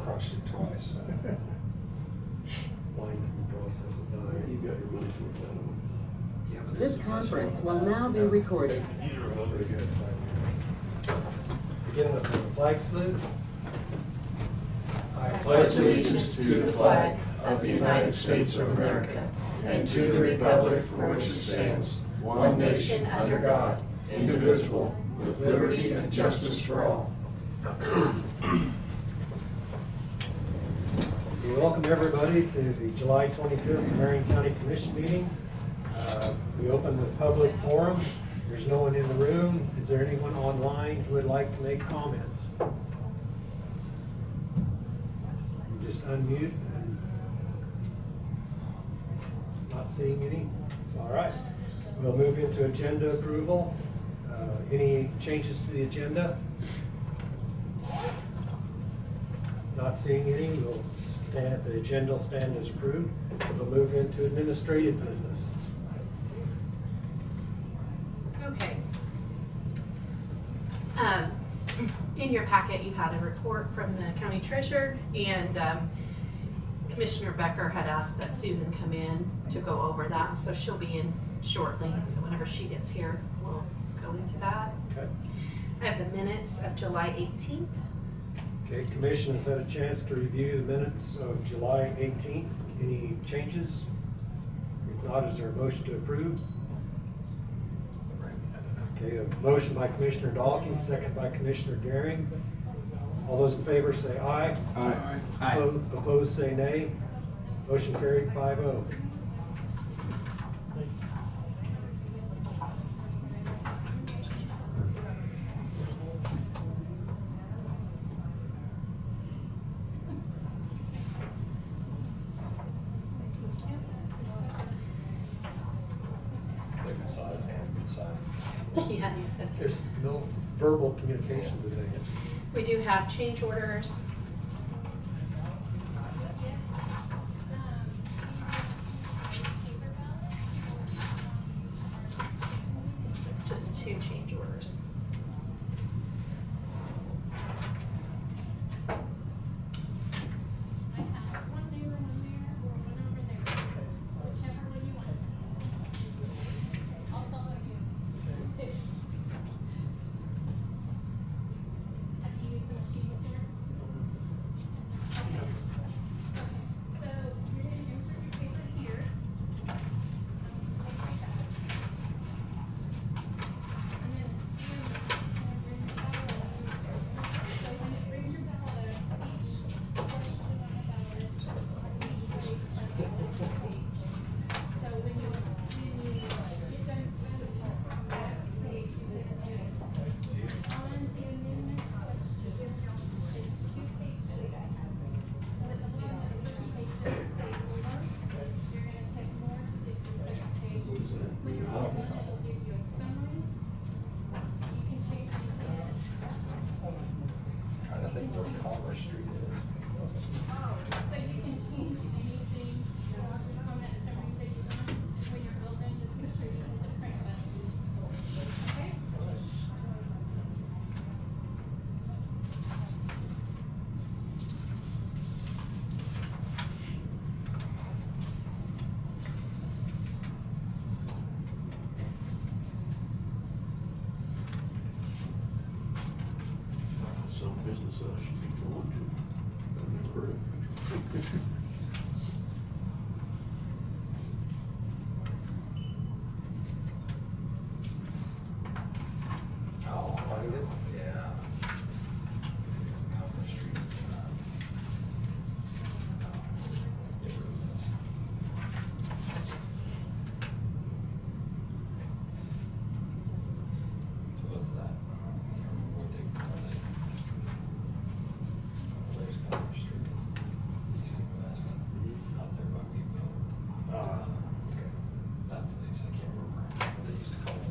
crushed it twice. Lines in the process of dying. You got your money for that one. Yeah, but This conference will now be recorded. These are all pretty good. Begin with the flag salute. I pledge allegiance to the flag of the United States of America and to the republic for which it stands, one nation under God, indivisible, with liberty and justice for all. We welcome everybody to the July 25th Marion County Commission meeting. We open with public forum. There's no one in the room. Is there anyone online who would like to make comments? You just unmute. And not seeing any? All right. We'll move into agenda approval. Any changes to the agenda? Not seeing any. We'll stand, the agenda will stand as approved. We'll move into administrative business. Okay. In your packet, you had a report from the county treasurer, and Commissioner Becker had asked that Susan come in to go over that, so she'll be in shortly. So whenever she gets here, we'll go into that. Okay. I have the minutes of July 18th. Okay, Commission has had a chance to review the minutes of July 18th. Any changes? If not, is there a motion to approve? Okay, a motion by Commissioner Dalkey, second by Commissioner Gehring. All those in favor say aye. Aye. Opposed say nay. Motion carried 5-0. Yeah. There's no verbal communication today. We do have change orders. Just 2 change orders. Trying to think where Commerce Street is. So you can change anything, comment, summary that you want when you're building, just make sure you hit the print button. Okay? Some business that I should be going to. I've never heard of it. Oh, find it? Yeah. Commerce Street. Get rid of this. So what's that? What they call it? There's Commerce Street, east and west, out there by Weeville. Okay. That place, I can't remember what they used to call it.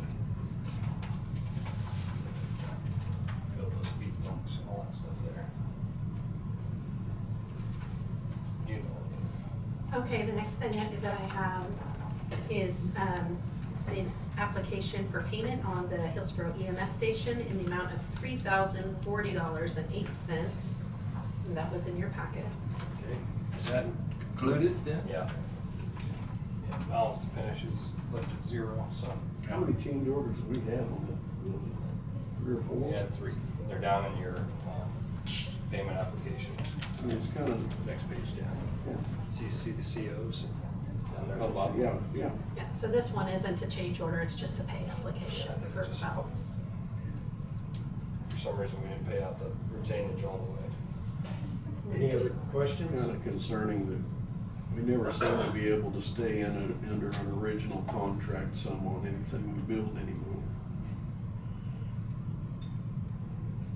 Build those feed bunks and all that stuff there. You know. Okay, the next thing that I have is the application for payment on the Hillsborough EMS station in the amount of $3,040.08. And and that was in your packet. Okay. Is that included then? Yeah. Yeah, balance to finish is left at 0, so How many change orders do we have on that building? 3 or 4? we had 3. They're down in your payment application. I mean, it's kind of, Next page down. yeah. So you see the COs down there. Oh, yeah, yeah. Yeah, so this one isn't a change order, it's just a pay application Yeah, I think for it's just balance. For some reason, we didn't pay out the retainage all the way. Any other questions? Kind of concerning that we never seem to be able to stay under an original contract sum on anything we build anymore.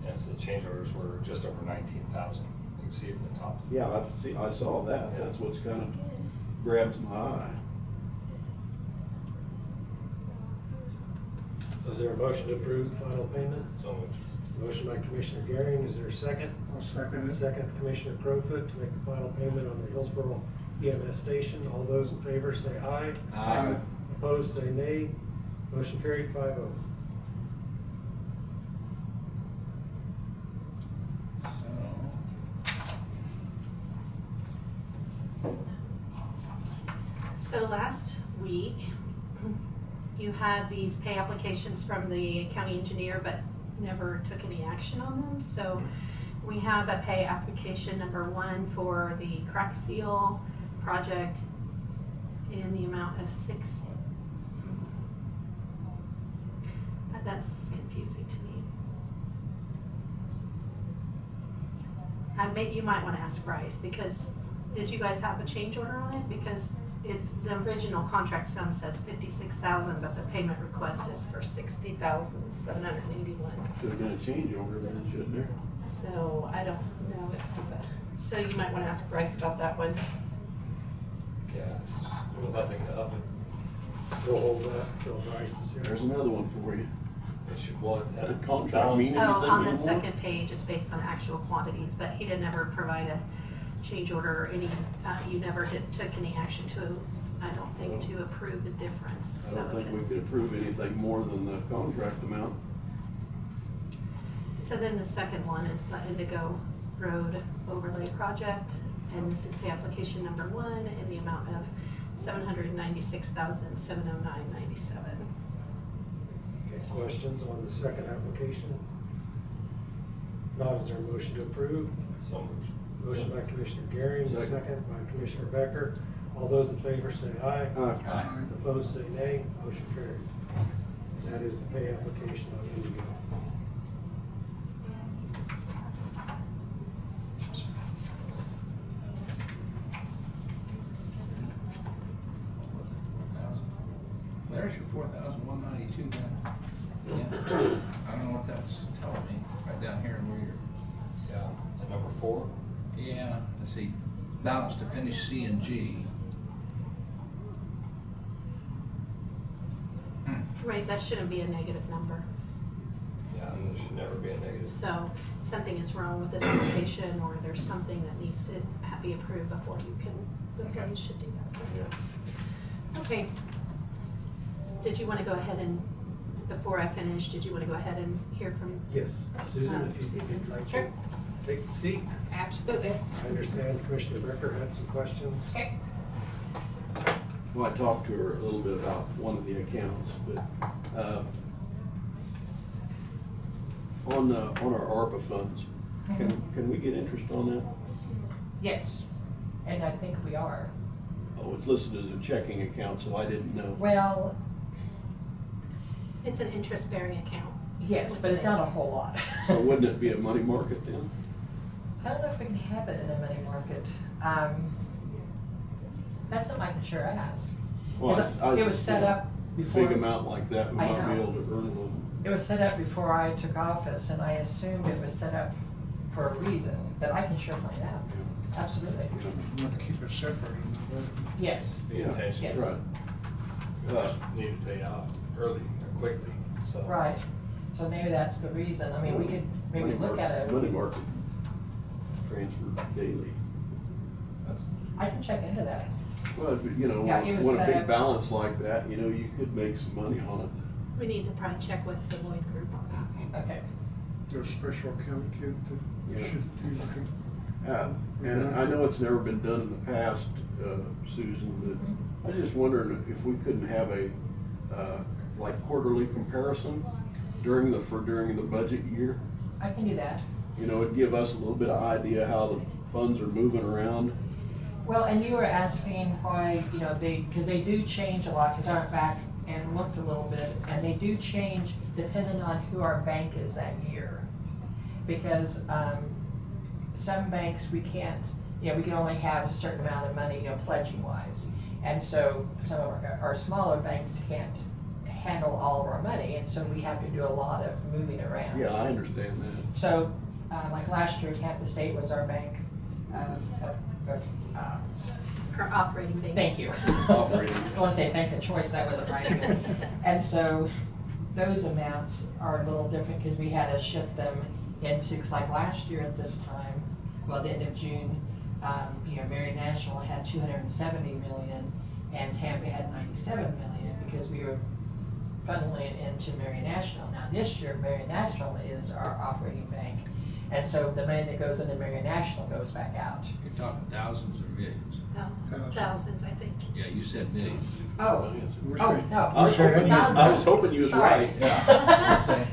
Yeah, so the change orders were just over 19,000. You can see it in the top. Yeah, I saw that. That's what's kind of grabs my eye. Is there a motion to approve the final payment? So moved. Motion by Commissioner Garing, is there a second? I'll second it. Second, Commissioner Crowfoot to make the final payment on the Hillsborough EMS station. All those in favor say aye. Aye. Opposed, say nay. Motion carried 5-0. So last week, you had these pay applications from the county engineer, but never took any action on them. So we have a pay application number 1 for the crack seal project in the amount of that's confusing to me. You might want to ask Bryce, because did you guys have a change order on it? Because it's, the original contract sum says 56,000, but the payment request is for 60,781. Should have been a change order then, shouldn't there? So I don't know so you might want to ask Bryce about that one. Yeah, there's nothing to up it. We'll hold that till Bryce is here. There's another one for you. It should, well, it had The some contract balance. mean Oh, anything on the anymore? second page, it's based on actual quantities, but he didn't ever provide a change order or any, you never took any action to, I don't think, to approve the difference. I don't think we could approve anything more than the contract amount. So then the second one is the Indigo Road Overlay Project, and this is pay application number 1 in the amount of $796,709.97. Okay, questions on the second application? Not, is there a motion to approve? So moved. Motion by Commissioner Garing, Second. second by Commissioner Becker. All those in favor say aye. Aye. Opposed, say nay. Motion carried. That is the pay application on Indigo. There's your 4,192 then. Yeah. I don't know what that's telling me, right down here where you're, Yeah, and number 4. yeah, let's see, balance to finish C and G. Right, that shouldn't be a negative number. Yeah, and there should never be a negative. So something is wrong with this application, or there's something that needs to be approved before you should do that. Yeah. Okay. Did you want to go ahead and, before I finish, did you want to go ahead and hear from? Yes, Susan, if Susan. you'd like to Sure. take the seat. Absolutely. I understand Commissioner Becker had some questions. Okay. Well, I talked to her a little bit about one of the accounts, but, on our ARPA funds, can we get interest on that? Yes, and I think we are. Oh, it's listed as a checking account, so I didn't know. Well, It's an interest-bearing account. yes, but it's not a whole lot. So wouldn't it be a money market then? I don't know if we can have it in a money market. That's something I can sure ask. Well, I It was set up before. Big amount like that, we I might be know. able to earn a little. It was set up before I took office, and I assumed it was set up for a reason, but I can sure find out. Absolutely. You want to keep it separate, you know, Yes. The Yeah, intention Yes. is Right. we just need to pay out early or quickly, so. Right. So maybe that's the reason. I mean, we could maybe Money look at market- it. Money market transfer daily. That's, I can check into that. well, you know, Yeah, it was when a set big up- balance like that, you know, you could make some money on it. We need to probably check with the Lloyd Group on that. Okay. there's a special account, kid, that Yeah. should be looking. And I know it's never been done in the past, Susan, but I was just wondering if we couldn't have a, like quarterly comparison during the budget year. I can do that. You know, it'd give us a little bit of idea how the funds are moving around. Well, and you were asking why, you know, because they do change a lot, because I went back and looked a little bit, and they do change depending on who our bank is that year. Because some banks, we can't, you know, we can only have a certain amount of money, you know, pledging wise. And so some of our smaller banks can't handle all of our money, and so we have to do a lot of moving around. Yeah, I understand that. So, like last year, Tampa State was our bank of Her operating bank. thank you. Operating. I want to say bank of choice, that wasn't right either. And so those amounts are a little different because we had to shift them into, because like last year at this time, well, the end of June, you know, Marion National had 270 million and Tampa had 97 million because we were funneling it into Marion National. Now this year, Marion National is our operating bank. And so the money that goes into Marion National goes back out. You're talking thousands or millions? Thousands, I think. Yeah, you said millions. Oh, We're oh, saying- no. I was hoping you was Sorry. right. Yeah.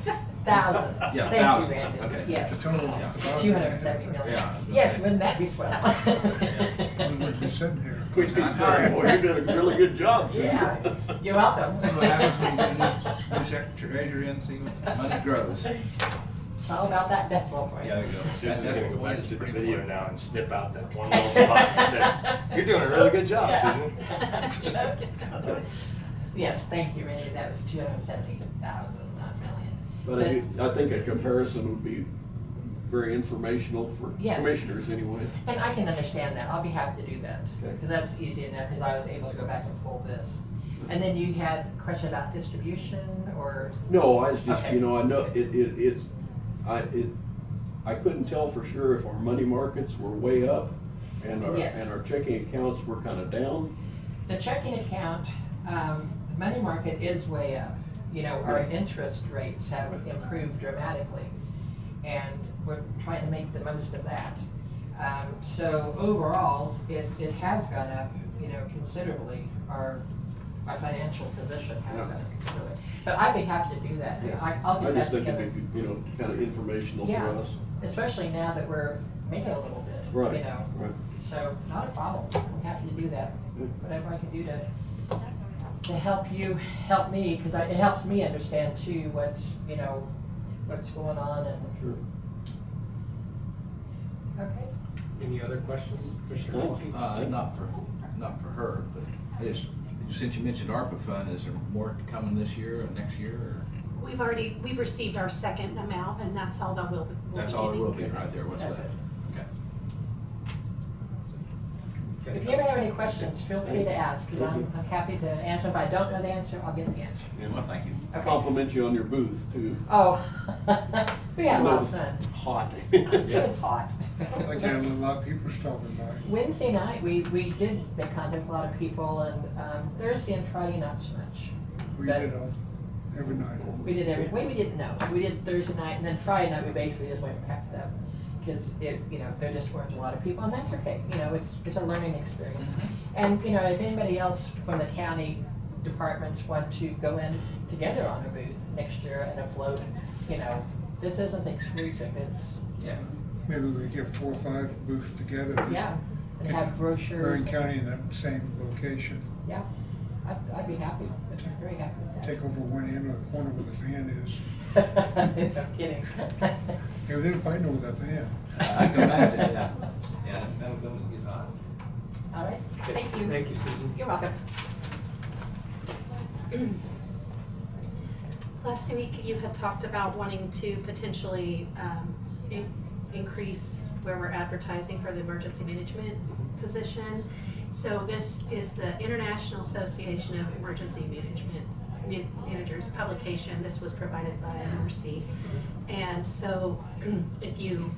Thousands. Yeah, Thank thousands, you, Randy. okay. Yes. The total. Yeah. 270 million. Yeah. Yes, wouldn't that be swell? We'd be sitting here. We'd be saying, boy, you did a really good job, Susan. Yeah, you're welcome. See what happens when you get a new secretary in, see what money grows. It's all about that decimal point. Yeah, there you go. Susan's That gonna go point back is to the pretty video important. now and snip out that one little spot and say, "You're doing a really good job, Yeah. Susan." Yes, thank you, Randy, that was 270,000, not million. But I think a comparison would be very informational for Yes. commissioners anyway. And I can understand that, I'll be happy to do that, Okay. because that's easy enough, because I was able to go back and pull this. And then you had a question about distribution, or? No, I was just, Okay. you know, I know I couldn't tell for sure if our money markets were way up and Yes. our checking accounts were kind of down. The checking account, the money market is way up. You know, our interest rates have improved dramatically, and we're trying to make the most of that. So overall, it has gone up, you know, considerably. Our financial position has gone up considerably. But I'd be happy to do that. I'll I get just that think together. it'd be, you know, kind of informational Yeah. for us. Especially now that we're making a little bit, Right, you know. right. So, not a problem. I'm happy to do that. Whatever I can do to help you, help me, because it helps me understand too what's, you know, what's going on and, Sure. okay. Any other questions, Commissioner Walkie? Not for her, but I just, since you mentioned ARPA fund, is there more coming this year or next year, or? We've received our second amount, and that's all that we'll be That's all there will be getting. right there, what's That's left? it. Okay. If you ever have any questions, feel free to ask, because I'm happy to answer. If I don't know the answer, I'll get the answer. Yeah, well, thank you. Okay. Compliment you on your booth too. Oh, we had a lot of fun. Hot. It was hot. Like, yeah, a lot of people stopping by. Wednesday night, we did make contact with a lot of people, and Thursday and Friday, not so much. We But did all, every night. We did every, we didn't know. So we did Thursday night, and then Friday night, we basically just went and packed it up. Because you know, there just weren't a lot of people, and that's okay. You know, it's a learning experience. And, you know, if anybody else from the county departments want to go in together on a booth next year and a float, you know, this isn't exclusive, it's, Yeah. Maybe we get 4 or 5 booths together. just yeah. And have brochures. Marion County in that same location. Yeah, I'd be happy, I'd be very happy with that. Take over one end of the corner where the fan is. No kidding. Hey, they didn't fight over that fan. I can imagine, yeah. Yeah, that'll go and get hot. All right, thank you. Thank you, Susan. You're welcome. Last week, you had talked about wanting to potentially increase where we're advertising for the emergency management position. So this is the International Association of Emergency Managers publication. This was provided by MRC. And so if you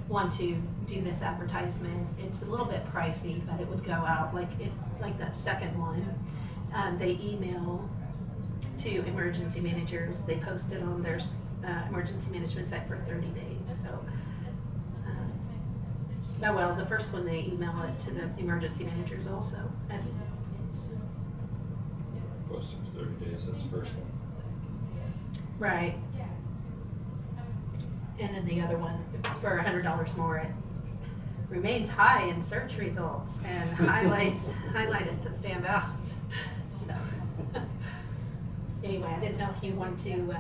want to do this advertisement, it's a little bit pricey, but it would go out like that second one. They email to emergency managers. They post it on their emergency management site for 30 days. So Oh, well, the first one, they email it to the emergency managers also. And Posted for 30 days, that's the first one. right. And then the other one, for $100 more, it remains high in search results and highlighted to stand out. So, anyway, I didn't know if you want to,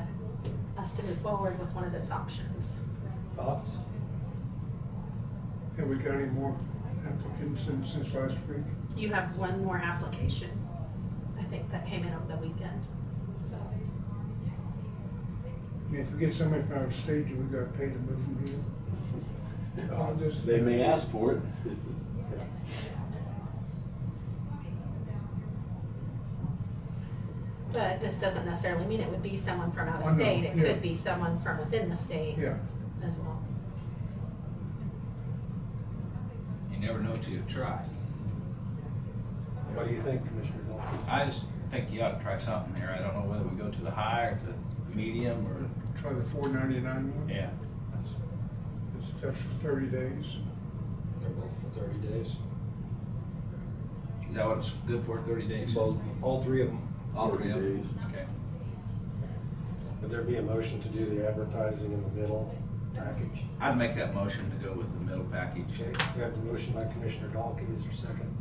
us to move forward with one of those options. Thoughts? Have we got any more applicants since last week? You have one more application, I think, that came in over the weekend, so. I mean, if we get somebody from out of state, do we got paid to move from here? I'll just- They may ask for it. But this doesn't necessarily mean it would be someone from out I of know, state, it yeah. could be someone from within the state Yeah, as well. You never know till you try. What do you think, Commissioner Dalton? I just think you ought to try something here. I don't know whether we go to the high or the medium or, try the $4.99 one. yeah. That's for 30 days. They're both for 30 days. Is that what it's good for, 30 days? All three of them. All three of 30 them? days. Okay. Would there be a motion to do the advertising in the middle package? I'd make that motion to go with the middle package. Okay, we have the motion by Commissioner Dalkey, is there a second?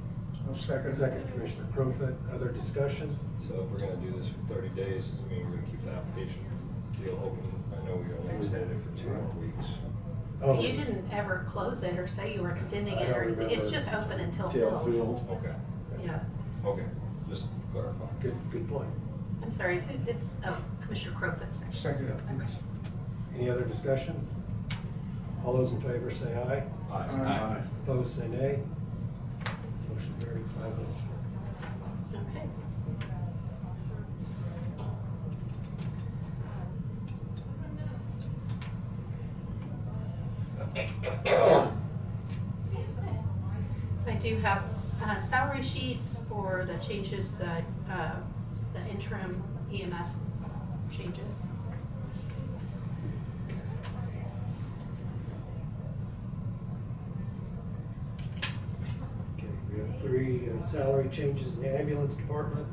I'll second. Second, Commissioner Crowfoot, other discussion? So if we're gonna do this for 30 days, does it mean we're gonna keep the application deal open? I know we only extended it for 2 more weeks. Oh, You didn't ever close it or say you were extending I it or don't anything, it's remember. just open until Till filled. filled. Okay, Yeah, okay, just to clarify. good point. I'm sorry, who did, oh, Commissioner Crowfoot second. Second. Okay. Any other discussion? All those in favor say aye. Aye. Opposed, say nay. Motion carried 5-0. Okay. I do have salary sheets for the changes, the interim EMS changes. Okay, we have 3 salary changes in the ambulance department.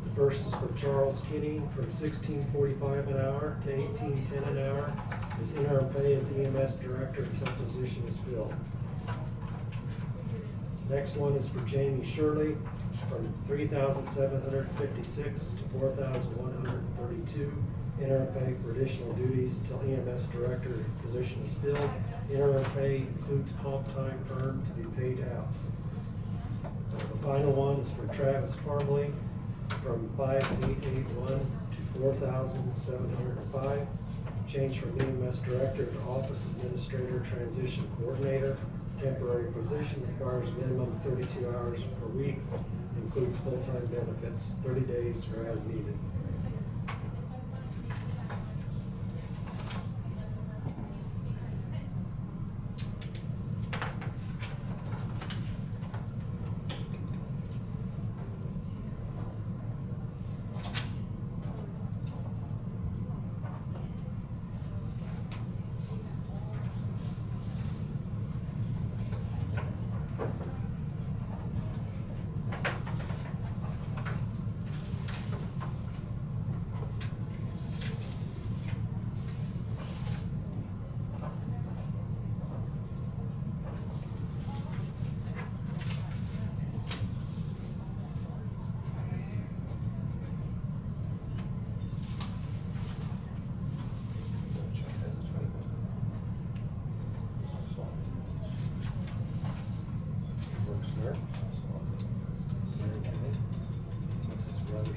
The first is for Charles Kinney from $16.45 an hour to $18.10 an hour. His interim pay as EMS director until position is filled. Next one is for Jamie Shirley from $3,756 to $4,132. Interim pay for additional duties until EMS director position is filled. Interim pay includes comp time earned to be paid out. The final one is for Travis Parmley from $5,881 to $4,705. Change from EMS director to office administrator transition coordinator. Temporary position requires minimum 32 hours per week, includes full-time benefits, 30 days or as needed. Works there. That's his brother's.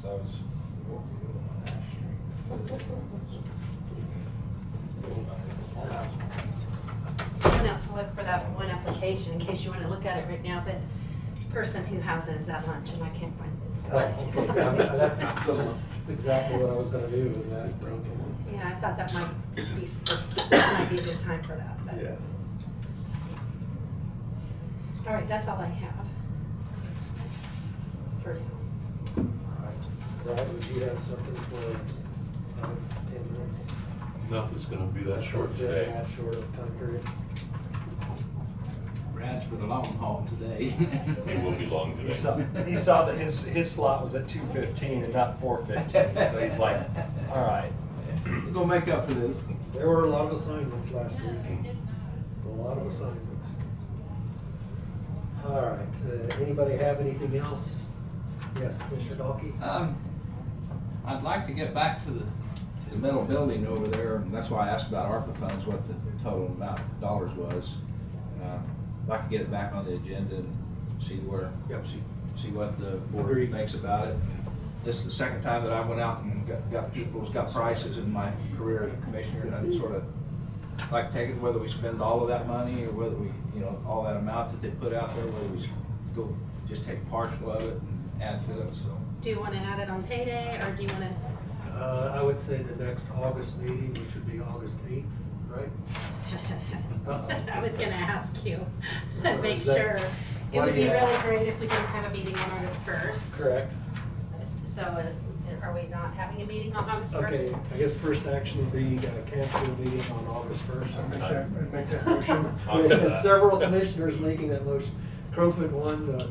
So I was. I went out to look for that one application in case you want to look at it right now, but the person who has it is at lunch and I can't find it. So. Oh, okay. That's exactly what I was gonna do, was ask for it. Yeah, I thought that might be a good time for that, but. Yes. All right, that's all I have for now. All right. Brad, would you have something for 5-10 minutes? Nothing's gonna be that short today. That short of time period. Brad's for the long haul today. It will be long He today. saw that his slot was at 2:15 and not 4:15, so he's like, all right. We're gonna make up for this. There were a lot of assignments last week. A lot of assignments. All right, anybody have anything else? Yes, Mr. Dalkey? I'd like to get back to the metal building over there, and that's why I asked about ARPA funds, what the total amount of dollars was. I'd like to get it back on the agenda and see where, Yep. see what the board Agreed. thinks about it. This is the second time that I went out and got people's, got prices in my career as a commissioner, and I'd sort of like to take it, whether we spend all of that money or whether we, you know, all that amount that they put out there, whether we go, just take partial of it and add to it, so. Do you wanna add it on payday, or do you wanna? I would say the next August meeting, which would be August 8th, right? I was gonna ask you, Or make is that- sure. It why would do you be really have- great if we didn't have a meeting on August 1st. Correct. So are we not having a meeting on August 1st? Okay, I guess first action would be cancel the meeting on August 1st. I'd make that motion. I'll do There's that. several commissioners making that motion. Crowfoot won the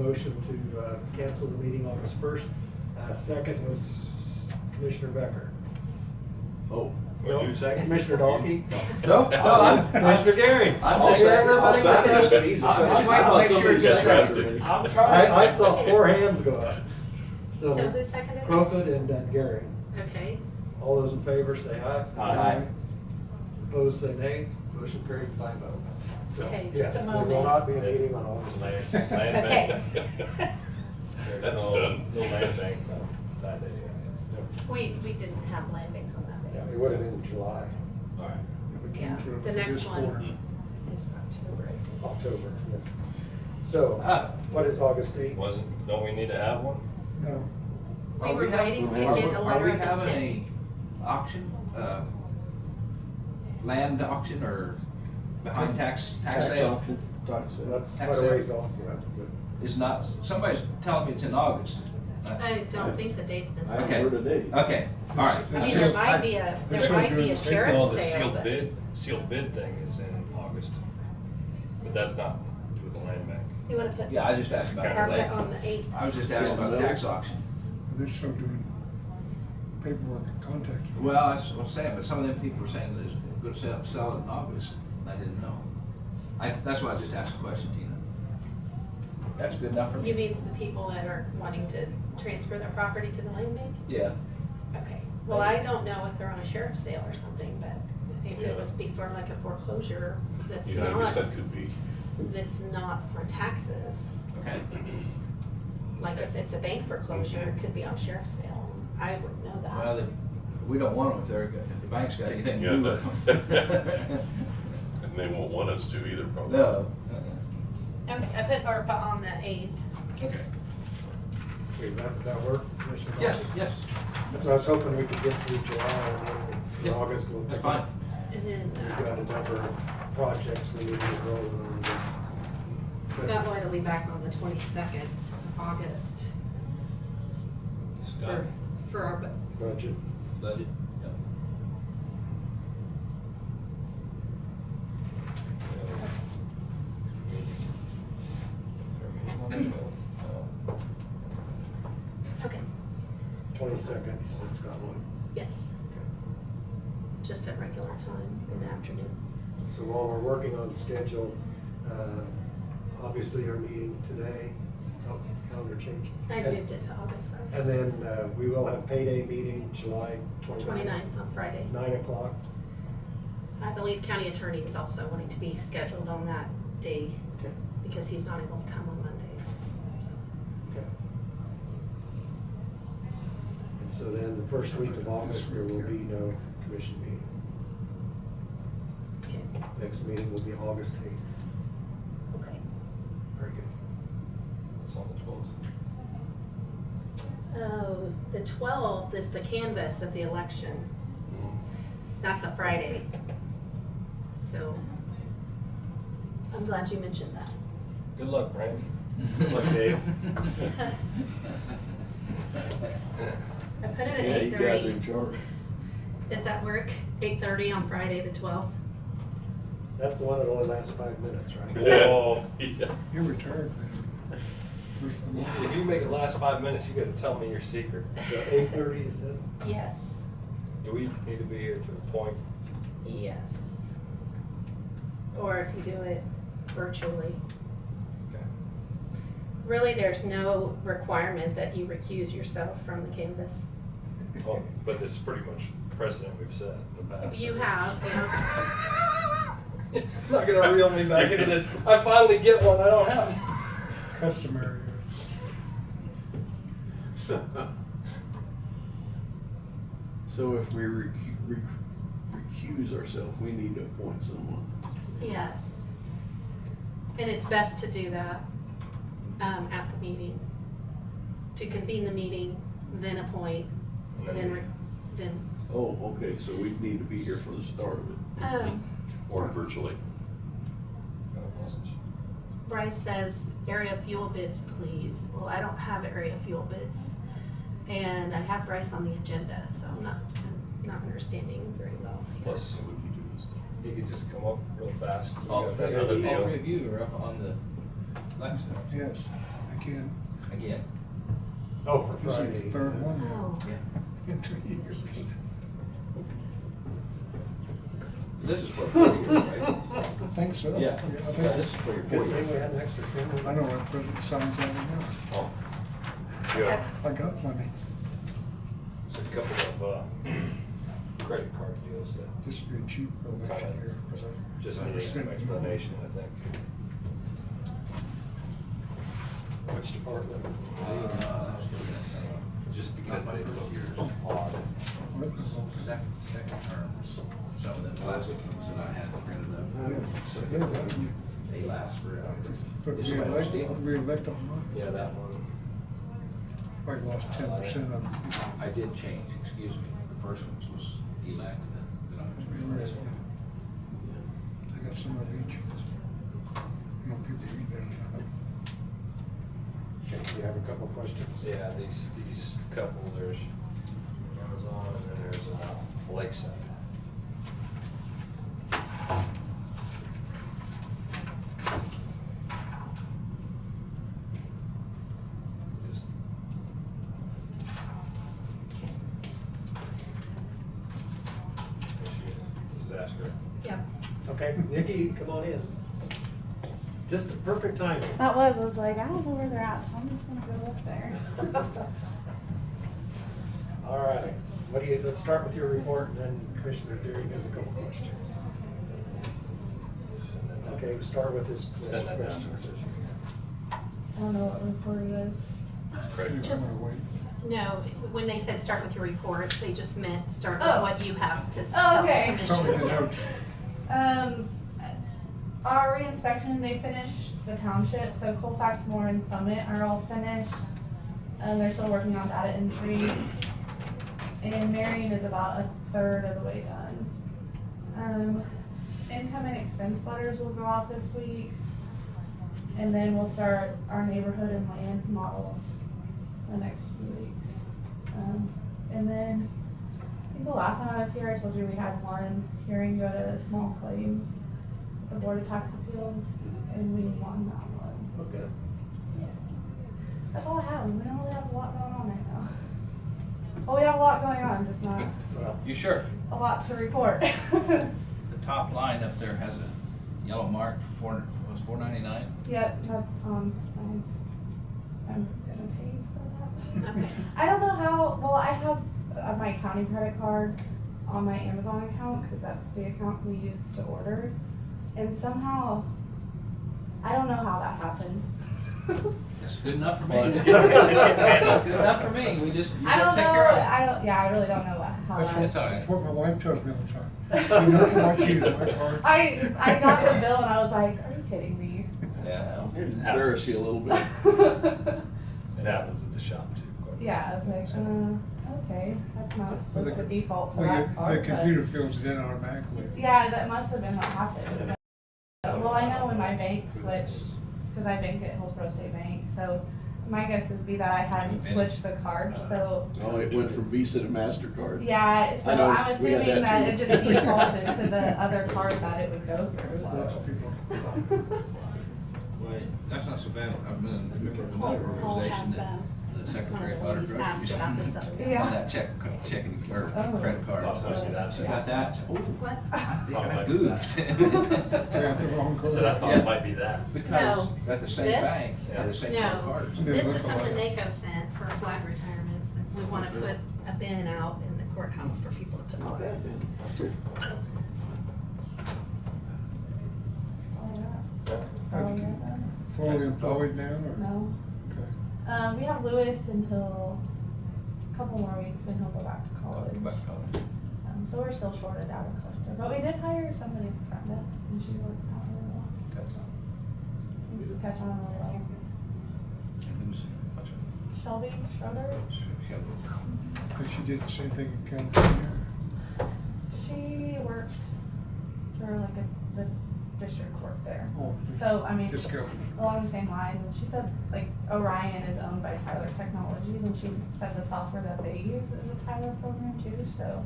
motion to cancel the meeting August 1st. Second was Commissioner Becker. Oh, No, would you second? Commissioner Dalkey? No, I'm Commissioner Gary? I'm I just hear saying- everybody I'll saying second it. it. I'm just waiting to make sure it's Just seconded. wrapped it. I'm trying. I saw 4 hands go up. So who seconded it? Crowfoot and Gary. Okay, All those in favor say aye. Aye. Opposed say nay. Motion carried 5-0. So, Okay, yes, just a there will moment. not be a meeting on August 1st. Okay. There's That's no- done. No land bank that day, right? we didn't have land bank on that Yeah, day. it would have been in July, All right. Yeah, the next one is October, I think. October, yes. So, what is August 8th? Don't we need to have one? No. We were waiting to Are get we- a Are letter we of having intent. a auction, land auction or behind tax sale? Option, tax sale. That's Tax quite a sale. ways off, yeah, but Is not, somebody's telling me it's in August. I don't think the date's been I set. haven't heard a date. Okay, all right. I mean, there might be a, They're there still might be doing a the sheriff's No, the sale, but. sealed bid thing is in August, but that's not to do with the land bank. You wanna put Yeah, I just asked about the ARPA lake. on the 8th? I was just asking about the tax auction. They're still doing paperwork and contact. Well, that's what I'm saying, but some of them people were saying that it's going to sell it in August, and I didn't know. That's why I just asked a question, Tina. That's good enough for me? You mean the people that are wanting to transfer their property to the land bank? Yeah. Okay, well, I don't know if they're on a sheriff's sale or something, but if it Yeah. was before like a foreclosure, that's Yeah, I guess not, that could be. that's not for taxes. Okay. Like if it's a bank foreclosure, it could be on sheriff's sale. I wouldn't know Well, that. we don't want them if they're, if the bank's got anything to Yeah, do with them. And they won't want us to either, probably. No. Okay, I put ARPA on the 8th. Okay. wait, that work, Commissioner? Yes, Dalkey? yes, That's what I was hoping we could get through July and then Yeah, in August we'll. that's pick fine. up. And then We've got a number of projects we need to get rolling on. Scott Lloyd will be back on the 22nd of August for our, Budget. Budget. Yep. okay, 22nd, you said, Scott Lloyd. yes, just at regular time in the afternoon. So while we're working on schedule, obviously our meeting today, calendar changed. I moved it to August, sorry. And then we will have payday meeting July 29th. 29th on Friday. 9 o'clock. I believe county attorney is also wanting to be scheduled on that day Okay. because he's not able to come on Mondays. So, Okay. And so then the first week of August, there will be no commission meeting. okay, Next meeting will be August 8th. okay. Very good. It's on the 12th. Oh, the 12th is the canvass of the election. That's a Friday. So I'm glad you mentioned that. Good luck, Randy. Good luck, Dave. I put it at Yeah, you guys are 8:30. in charge. Does that work? 8:30 on Friday the 12th? That's the one that only lasts 5 minutes, right? Oh. Yeah. You're retired then. First of the If month. you make it last 5 minutes, you gotta tell me your secret. So 8:30 you said? Yes. Do we need to be here to a point? Yes. Or if you do it virtually. Okay. Really, there's no requirement that you recuse yourself from the canvas. Oh, but it's pretty much precedent we've set in the past. You have, You're not gonna reel me back into this. I finally get one. I don't have to. Customary. So if we recuse ourselves, we need to appoint someone. yes. And it's best to do that at the meeting. To convene the meeting, then appoint, then, Oh, okay, so we need to be here for the start of it. Or virtually. Bryce says, area fuel bids, please. Well, I don't have area fuel bids. And I have Bryce on the agenda, so I'm not understanding very well. Plus, you could just come up real fast. We All got three that other of deal. you are up on the election Yes, I can. again. Oh, for This Friday. is the third one Oh, Yeah. in 3 years. This is for 4 years, right? I think so. Yeah, I think- this is for your 4 Good thing we years. had an extra 10 minutes. I know I put the signs on it Oh. Yeah, now. I got plenty. there's a couple of credit card deals that This would be a cheap election year because just I need was some spending money. explanation, I think. Which department? Just because they look odd. What? Second terms, some of them plastic ones that I had printed up, Yeah, they last forever. But This one was deal. re-elect on mine. Yeah, that one. Probably lost 10% of them. I did change, excuse me, the first one was elect, then I was reelected. I got some of each. You know, people read that. Okay, you have a couple questions? Yeah, these couple, there's Amazon and then there's Lakeside. Just ask her. yeah. Okay, Nikki, come on in. Just the perfect timing. That was, I was like, I don't know where they're at, so I'm just gonna go up there. All right, let's start with your report and then Commissioner Derry has a couple questions. Okay, we'll start with his Send that down. questions. I don't know what report it is. Credit Just- card. No, when they said start with your report, they just meant start Oh. with what you have to Oh, tell the okay. Tell me the commission. notes. Our reinspection, they finished the township, so Colfax, Moore, and Summit are all finished. They're still working on data entry. And Marion is about a third of the way done. Income and expense letters will go out this week. And then we'll start our neighborhood and land models the next few weeks. And then, I think the last time I was here, I told you we had one hearing go to small claims, the Board of Tax Appeals, and we won that one. Okay. Yeah. That's all I have. We don't really have a lot going on right now. Well, we have a lot going on, just not Well, You sure? a lot to report. The top line up there has a yellow mark for $4.99. Yep, that's, I'm gonna pay for that. Okay. I don't know how, well, I have my county credit card on my Amazon account, because that's the account we use to order. And somehow, I don't know how that happened. That's good enough for me. Well, it's That's getting- good it's getting handled. enough for me, we just, you I don't gotta take know, care of it. I really don't know how That's that. It's all right. That's what my wife tells me all the time. She knows how much you use my card. I got the bill and I was like, are you kidding me? Yeah. It'd embarrass you a little bit. So. It happens at the shop too. quite a Yeah, I was like, okay, that's not supposed to default to that The card, but. computer fills it in automatically. Yeah, that must have been what happened. So, well, I know when my bank switched, because I bank at Hillsborough State Bank, so my guess would be that I hadn't switched the card, so, Oh, it went from Visa to MasterCard. yeah, so I know, I'm we had assuming that that too. it just defaulted to the other card that it would go through, Lots of so. people. Well, that's not so bad. I've been a member of another I'll organization have, that the one secretary of bought the her ladies ask groceries about this other. Yeah. on that checking or Oh. credit card. Thought so, see that. So got that? Oh, What? I think I Thought goofed. They have the wrong I said, I card. thought it might be that. Because No. at the same This? bank, they're the same No. cards. They This look is something alike. NACO sent for flag retirements. We want to put a bin out in the courthouse for people to put flags in. Have you fully employed now, or? No. Okay. We have Lewis until a couple more weeks and he'll go back to college. Back to college. So we're still short a data collector, but we did hire somebody at the front desk and she worked out really well. Okay. So, seems to catch on really well. And who's, what's her? Shelby Schroeder, Shelby. And she did the same thing in California? she worked for like the district court there. Oh, So, I mean, just go. along the same lines, and she said, like, Orion is owned by Tyler Technologies, and she said the software that they use is a Tyler program too, so,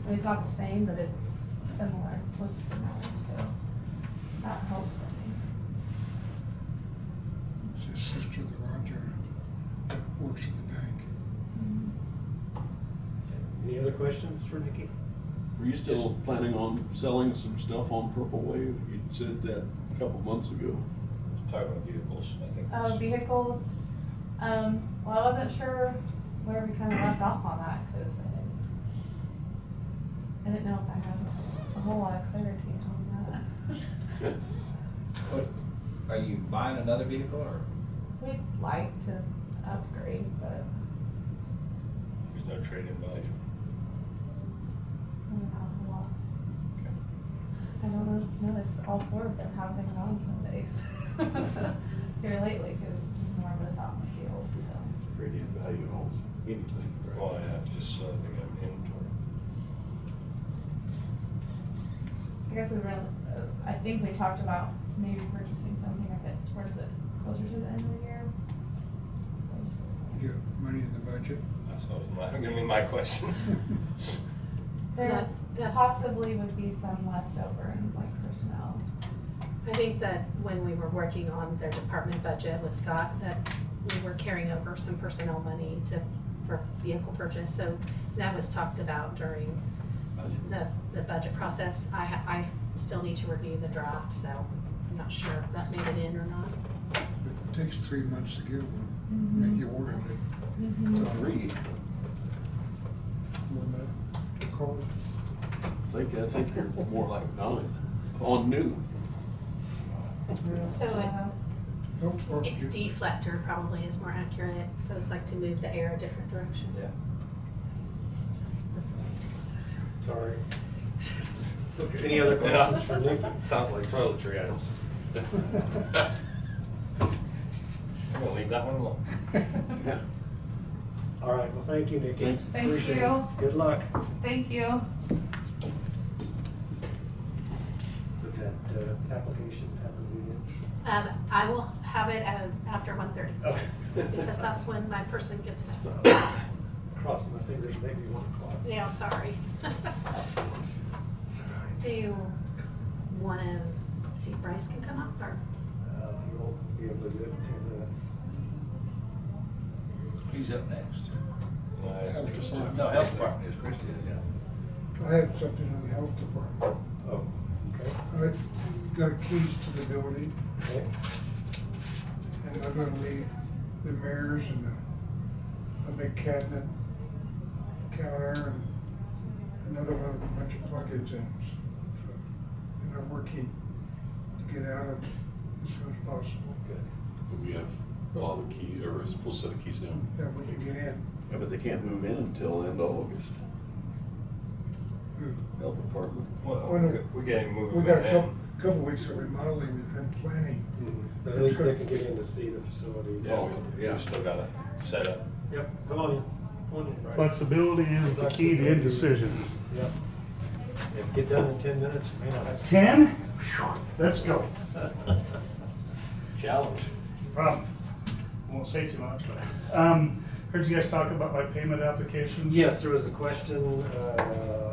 I mean, it's not the same, but it's similar, looks similar, so that helps, I think. It's his sister, the Roger, that works at the bank. Any other questions for Nikki? Were you still planning on selling some stuff on Purple Wave? You said that a couple months ago. Talking about vehicles, I think. Vehicles, well, I wasn't sure where we kind of left off on that, cause I didn't know if I had a whole lot of clarity on that. What, are you buying another vehicle or? We'd like to upgrade, but There's no trade-in value. not a whole lot. I don't notice all four of them have been gone some days here lately, because more of us out in the field, so. Trade-in value on anything, right? Well, yeah, just so they have inventory. I guess we really, I think we talked about maybe purchasing something a bit towards the, closer to the end of the year. You got money in the budget? That's gonna be my question. There That's- possibly would be some left over in like personnel. I think that when we were working on their department budget with Scott, that we were carrying over some personnel money for vehicle purchase. So that was talked about during the budget process. I still need to review the draft, so I'm not sure if that made it in or not. It takes 3 months to get one, Mhm. make you order it. Mhm. 3. When that call, I think you're more like 9 on new. So Health department, you- deflector probably is more accurate, so it's like to move the air a different direction. Yeah. Sorry. Okay, any other questions for Nikki? Sounds like toiletry items. I'm gonna leave that one alone. Yeah. All right, well, thank you, Nikki. Thanks. Thank Appreciate it. you. Good luck Thank you. with that application. I will have it after 1:30. Okay. Because that's when my person gets back. Crossing my fingers, maybe 1 o'clock. Yeah, sorry. Do you want to see if Bryce can come up, or? You'll be able to do it in 10 minutes. Who's up next? Health department. No, health department is Christie, yeah. I have something on the health department. Oh, okay. I got keys to the building, Okay. and I'm gonna leave the mirrors and a big cabinet counter and another one with a bunch of plugins in it. So, and I'm working to get out of it as soon as possible. Good. We have all the key, or a full set of keys now. That we can get in. Yeah, but they can't move in until end of August. Health department. Well, Well, no, we can't even move We them got a in. couple weeks of remodeling and planning. But at least they can get in to see the facility. Yeah, Yeah. we still gotta set up. Yep, come on in. Come on in, Bryce. Flexibility is the key to indecision. Yep. If get done in 10 minutes, you may not have to. 10? Let's go. Challenge. won't say too much, but, heard you guys talk about my payment applications. Yes, there was a question,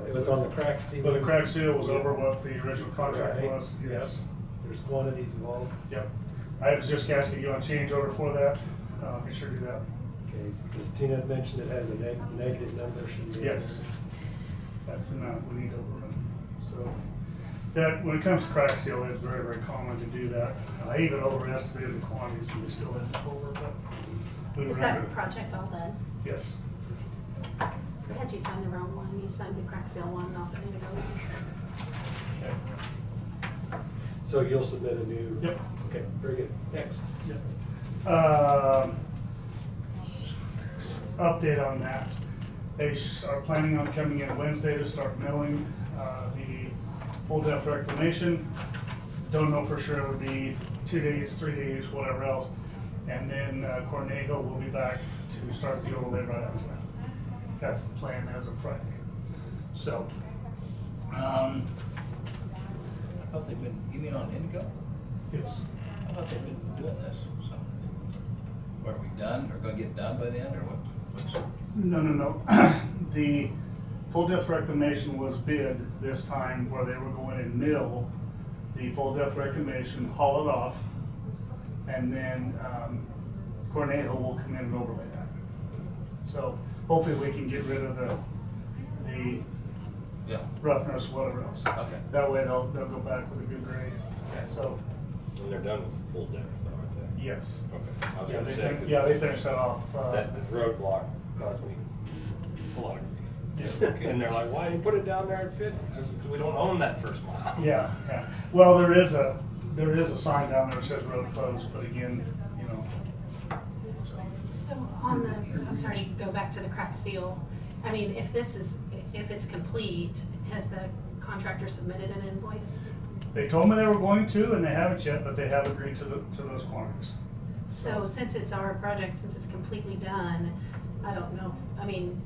it was on the crack seal. But the crack seal was over what the original contract Right. was. Yes, there's quantities involved. Yep. I was just asking you on change order for that. Be sure to do that. Okay, because Tina had mentioned it has a negative number, should be. Yes. That's the amount we need over them. So that, when it comes to crack seal, it's very, very common to do that. I even overestimated the quantities and we still ended up over, but we Is remember. that project all done? Yes. I had you sign the wrong one. You signed the crack seal one, not the indigo one. So you'll submit a new? Yep. Okay, very good. Next. Update on that. They are planning on coming in Wednesday to start milling the full depth reclamation. Don't know for sure, it would be 2 days, 3 days, whatever else. And then Cornejo will be back to start the overlay right after that. That's the plan as of Friday. So, I thought they've been, you mean on Indigo? yes. I thought they've been doing this, so. Are we done, or gonna get done by the end, or what? No. The full depth reclamation was bid this time where they were going and mill the full depth reclamation, haul it off, and then Cornejo will come in and overlay that. So hopefully we can get rid of the Yeah, roughness, whatever else. okay. That way they'll go back with a good grade. So, And they're done with full depth though, aren't they? yes. Okay. I was Yeah, gonna they, say, 'cause yeah, they finished that off. that roadblock caused me a lot of grief. Yeah. And they're like, why you put it down there at 50? I said, 'cause we don't own that first mile. Yeah. Well, there is a sign down there that says road closed, but again, you know. So on the, I'm sorry to go back to the crack seal. I mean, if it's complete, has the contractor submitted an invoice? They told me they were going to, and they haven't yet, but they have agreed to those quantities. So since it's our project, since it's completely done, I don't know, I mean,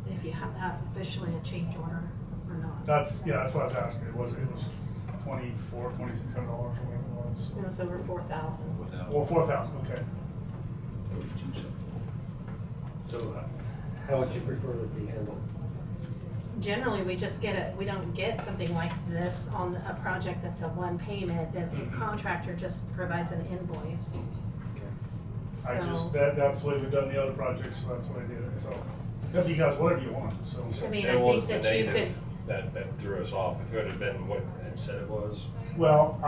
if you have to have officially a change order or not. That's what I was asking. It was $2,400, $2,600 or whatever it was. It was over 4,000. Well, 4,000, okay. So how would you prefer it be handled? Generally, we just we don't get something like this on a project that's a one payment, the contractor just provides an invoice. I just, So, that's the way we've done the other projects, so that's what I did it, so. Up you guys, whatever you want, so. I mean, It I think was the that you negative could, that threw us off. If it had been what it said it was, Well,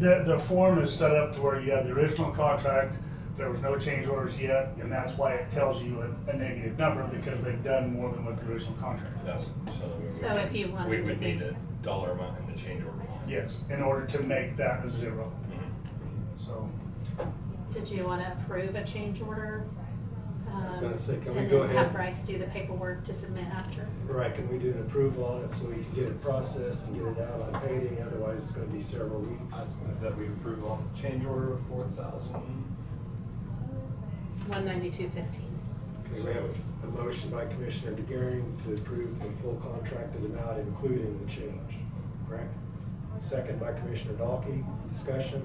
the form is set up to where you have the original contract, there was no change orders yet, and that's why it tells you a negative number, because they've done more than what the original contract no. was. So if you wanted We to would be- need a dollar amount in the change order line. Yes, in order to make that a zero, Mhm. so. did you want to approve a change order? I was gonna say, can we And go then have ahead? Bryce do the paperwork to submit after? Right, can we do an approval on it so we can get it processed and get it out on payday? Otherwise, it's gonna be several weeks. That we approve on change order of 4,000. 192.15. Okay, we have a motion by Commissioner DeGaring to approve the full contracted amount, including the change, correct? Second by Commissioner Dalkey. Discussion.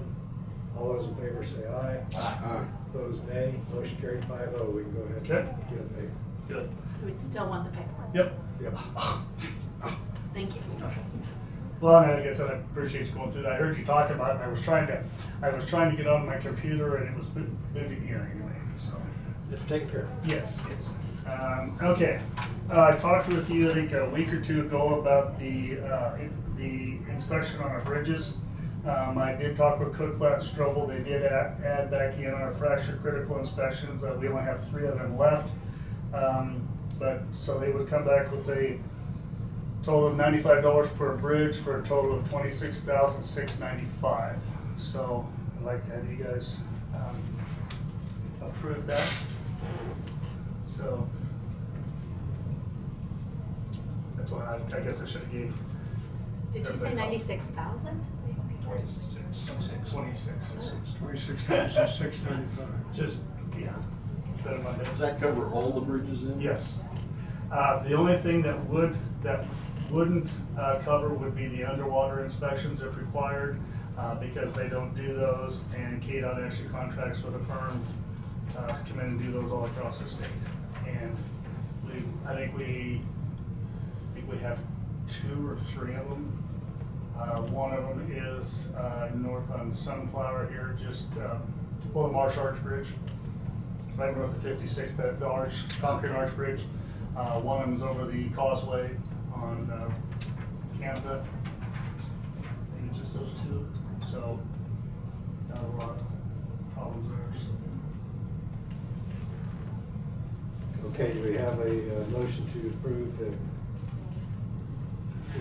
All those in favor say aye. Aye. Opposed, nay. Motion carried 5-0. We can go ahead and Okay. get it paid. Good. We'd still want the paperwork. Yep. Yep. Thank you. Well, and like I said, I appreciate you going through that. I heard you talk about it, and I was trying to get on my computer, and it was big here anyway, so. It's taken care of. Yes. Okay, I talked with you, I think, a week or two ago about the inspection on our bridges. I did talk with Cook Flat and Strobel. They did add back in our fracture critical inspections. We only have 3 of them left. So they would come back with a total of $95 per bridge for a total of $26,695. So I'd like to have you guys approve that. So that's what I guess I should have gave. Did you say 96,000? 26. 26,695. Just, yeah, better Monday. Does that cover all the bridges in? Yes. The only thing that wouldn't cover would be the underwater inspections if required. because they don't do those, and KDOT actually contracts with a firm to come in and do those all across the state. And I think we have 2 or 3 of them. One of them is north on Sunflower here, just below the Marsh Arch Bridge, right north of 56th, the concrete arch bridge. One of them's over the causeway on Kansas. Maybe just those 2. So, not a lot of problems there. So. Okay, do we have a motion to approve the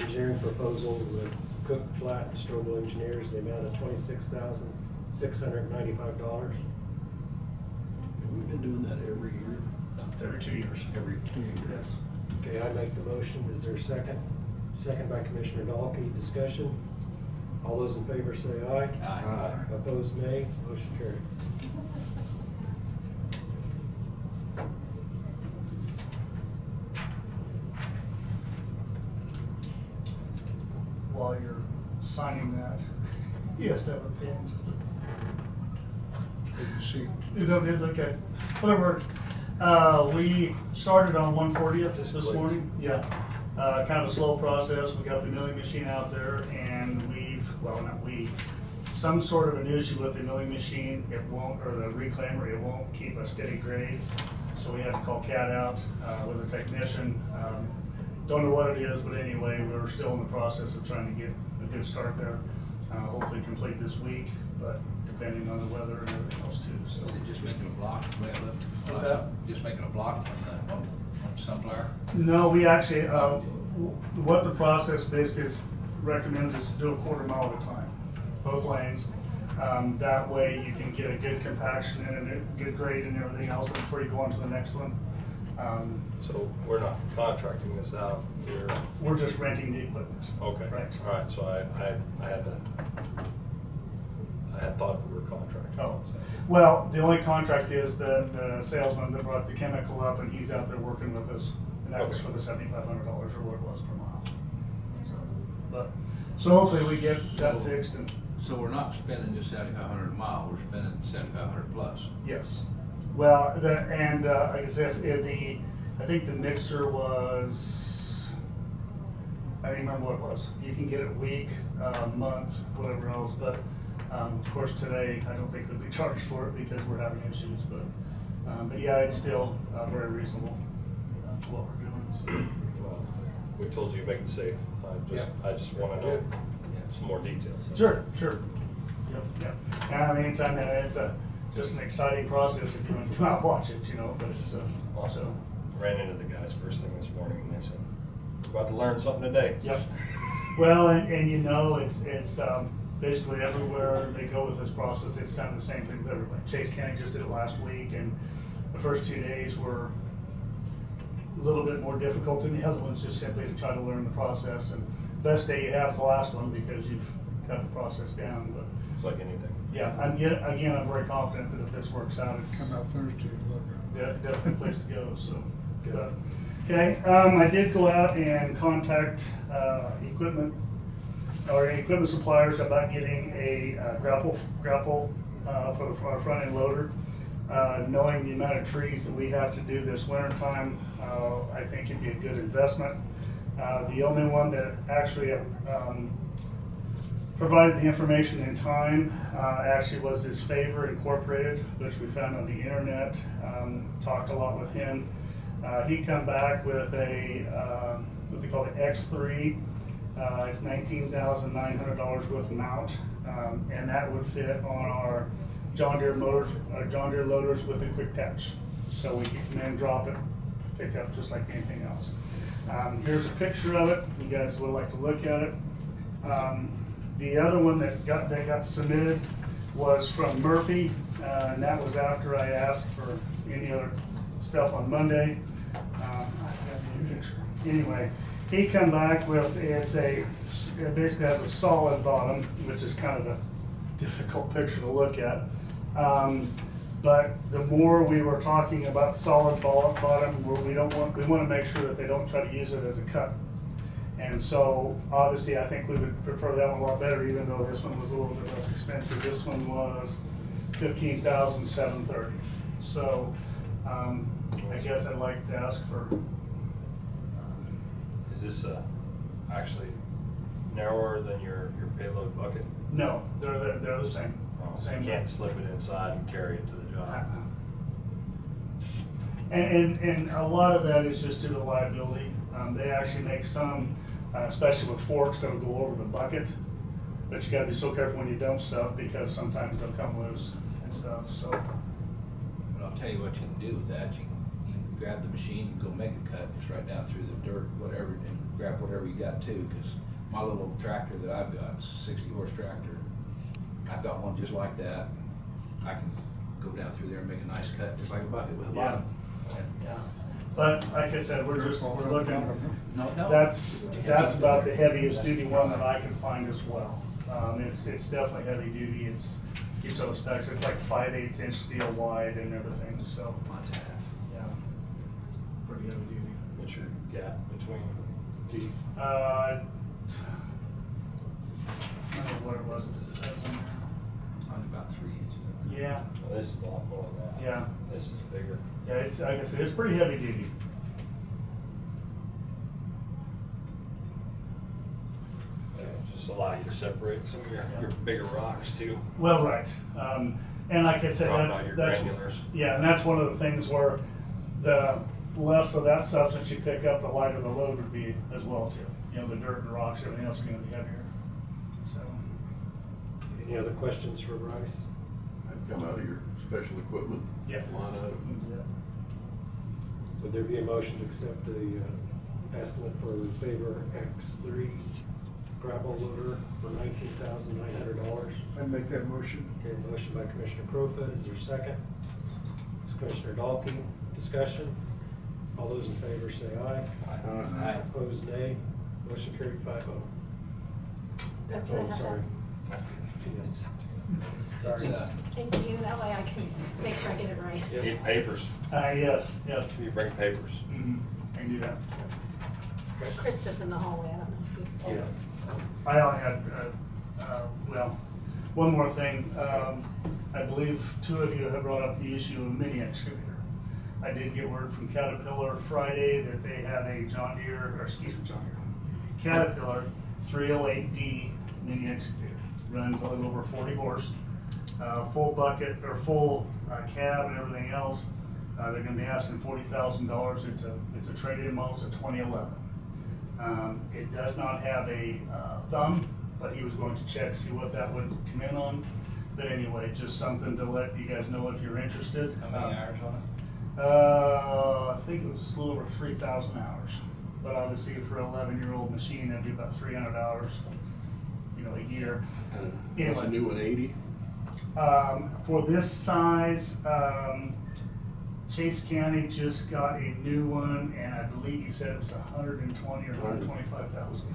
engineering proposal with Cook, Flat, and Strobel Engineers, the amount of $26,695? We've been doing that every year. It's every 2 years. Every 2 years. Yes. Okay, I make the motion. Is there a second? Second by Commissioner Dahlke. Discussion? All those in favor say aye. Aye. Opposed, nay. Motion carried. While you're signing that, he has to have a pen. Is that it's okay? Whatever works. We started on 140th this morning. Yeah. Kind of a slow process. We got the milling machine out there, and some sort of an issue with the milling machine. It won't, or the reclaimer, it won't keep a steady grade. So we had to call CAT out with a technician. Don't know what it is, but anyway, we're still in the process of trying to get a good start there. Hopefully complete this week, but depending on the weather and everything else too. So They're just making a block the way it looked. What's that? Just making a block from the on Sunflower. no, we actually, what the process basically is recommended is to do a 1/4 mile at a time, both lanes. That way you can get a good compaction and a good grade and everything else before you go on to the next one. So we're not contracting this out, We're just renting the equipment. okay. Right. All right, so I had thought we were contracting. Oh, well, the only contract is the salesman that brought the chemical up, and he's out there working with us, and that was Okay. for the $7,500 or what it was per mile. So hopefully we get that fixed and. So we're not spending just 7,500 a mile, we're spending 7,500 plus. Yes. Well, like I said, I think the mixer was, I don't remember what it was. You can get it a week, month, whatever else, but of course today, I don't think we'd be charged for it because we're having issues, but yeah, it's still very reasonable for what we're doing. So. Well, we told you to make it safe. I just want to know some more details. Sure. Yep. And I mean, it's just an exciting process if you want to come out and watch it, but it's also. Ran into the guys first thing this morning, and they said, "We're about to learn something today." Yep. Well, and it's basically everywhere they go with this process, it's kind of the same thing with everybody. Chase County just did it last week, and the first 2 days were a little bit more difficult than the other ones, just simply to try to learn the process. And the best day you have is the last one because you've got the process down. But It's like anything. yeah, I'm very confident that if this works out, it's Come out Thursday and look at it. definitely a place to go. So, okay. I did go out and contact equipment suppliers about getting a grapple for our front end loader. Knowing the amount of trees that we have to do this winter time, I think it'd be a good investment. The only one that actually provided the information in time actually was this Favor Incorporated, which we found on the internet. Talked a lot with him. He come back with a what they call the X3. It's $19,900 with mount, and that would fit on our John Deere loaders with a quick attach. So we can come in, drop it, pick up just like anything else. Here's a picture of it. You guys would like to look at it. The other one that got submitted was from Murphy, and that was after I asked for any other stuff on Monday. Anyway, he come back with it basically has a solid bottom, which is kind of a difficult picture to look at. But the more we were talking about solid bottom, we want to make sure that they don't try to use it as a cut. And so, obviously, I think we would prefer that one a lot better, even though this one was a little bit less expensive. This one was $15,730. So, I guess I'd like to ask for, Is this actually narrower than your payload bucket? no, they're the same. So you can't slip it inside and carry it to the job? And a lot of that is just due to liability. They actually make some, especially with forks, that'll go over the bucket. But you gotta be so careful when you dump stuff because sometimes they'll come loose and stuff, so. But I'll tell you what you can do with that. You can grab the machine and go make a cut just right down through the dirt, whatever, and grab whatever you got too. Because my little tractor that I've got, 60-horse tractor, I've got one just like that. I can go down through there and make a nice cut, just like a bucket with a Yeah. bottom. Yeah. But like I said, we're looking, No. that's about the heaviest duty one that I can find as well. It's definitely heavy duty. Keeps all the specs. It's like 5/8 inch steel wide and everything, so, Montana. yeah. Pretty heavy duty. What's your gap between teeth? I don't know what it was, it says on there. Only about 3 inches. Yeah, Well, this is a lot more than that. yeah, This is bigger. yeah, it's, like I said, it's pretty heavy duty. Just allow you to separate some of your bigger rocks too. Well, right, and like I said, Drop that's, out your that's, granulars. yeah, and that's one of the things where the less of that substance you pick up, the lighter the load would be as well too. You know, the dirt and rocks, everything else is gonna be heavier, so. Any other questions for Bryce? I'd come out of your special equipment Yep. line item. Would there be a motion to accept the estimate for Favor X3 gravel loader for $19,900? I'd make that motion. Okay, motion by Commissioner Crowfoot, is there a second? It's Commissioner Dahlke, discussion. All those in favor say aye. Aye. Opposed, nay. Motion carried 5-0. Okay. Oh, I'm sorry. Sorry. Thank you, that way I can make sure I get it right. You need papers. Yes, yes. You bring papers. Mhm. I can do that. Krista's in the hallway, I don't know if you. Yes. I only had, well, one more thing. I believe 2 of you have brought up the issue of mini excavator. I did get word from Caterpillar Friday that they have a John Deere, Caterpillar 308D mini excavator. Runs a little over 40 horse, full bucket, or full cab and everything else. They're gonna be asking $40,000. It's a trade-in model, it's a 2011. It does not have a thumb, but he was going to check, see what that would come in on. But anyway, just something to let you guys know if you're interested. How many hours on it? I think it was a little over 3,000 hours. But obviously for an 11-year-old machine, that'd be about 300 hours, you know, a year. It's a new one, 80. For this size, Chase County just got a new one, and I believe he said it was 120 or 125,000.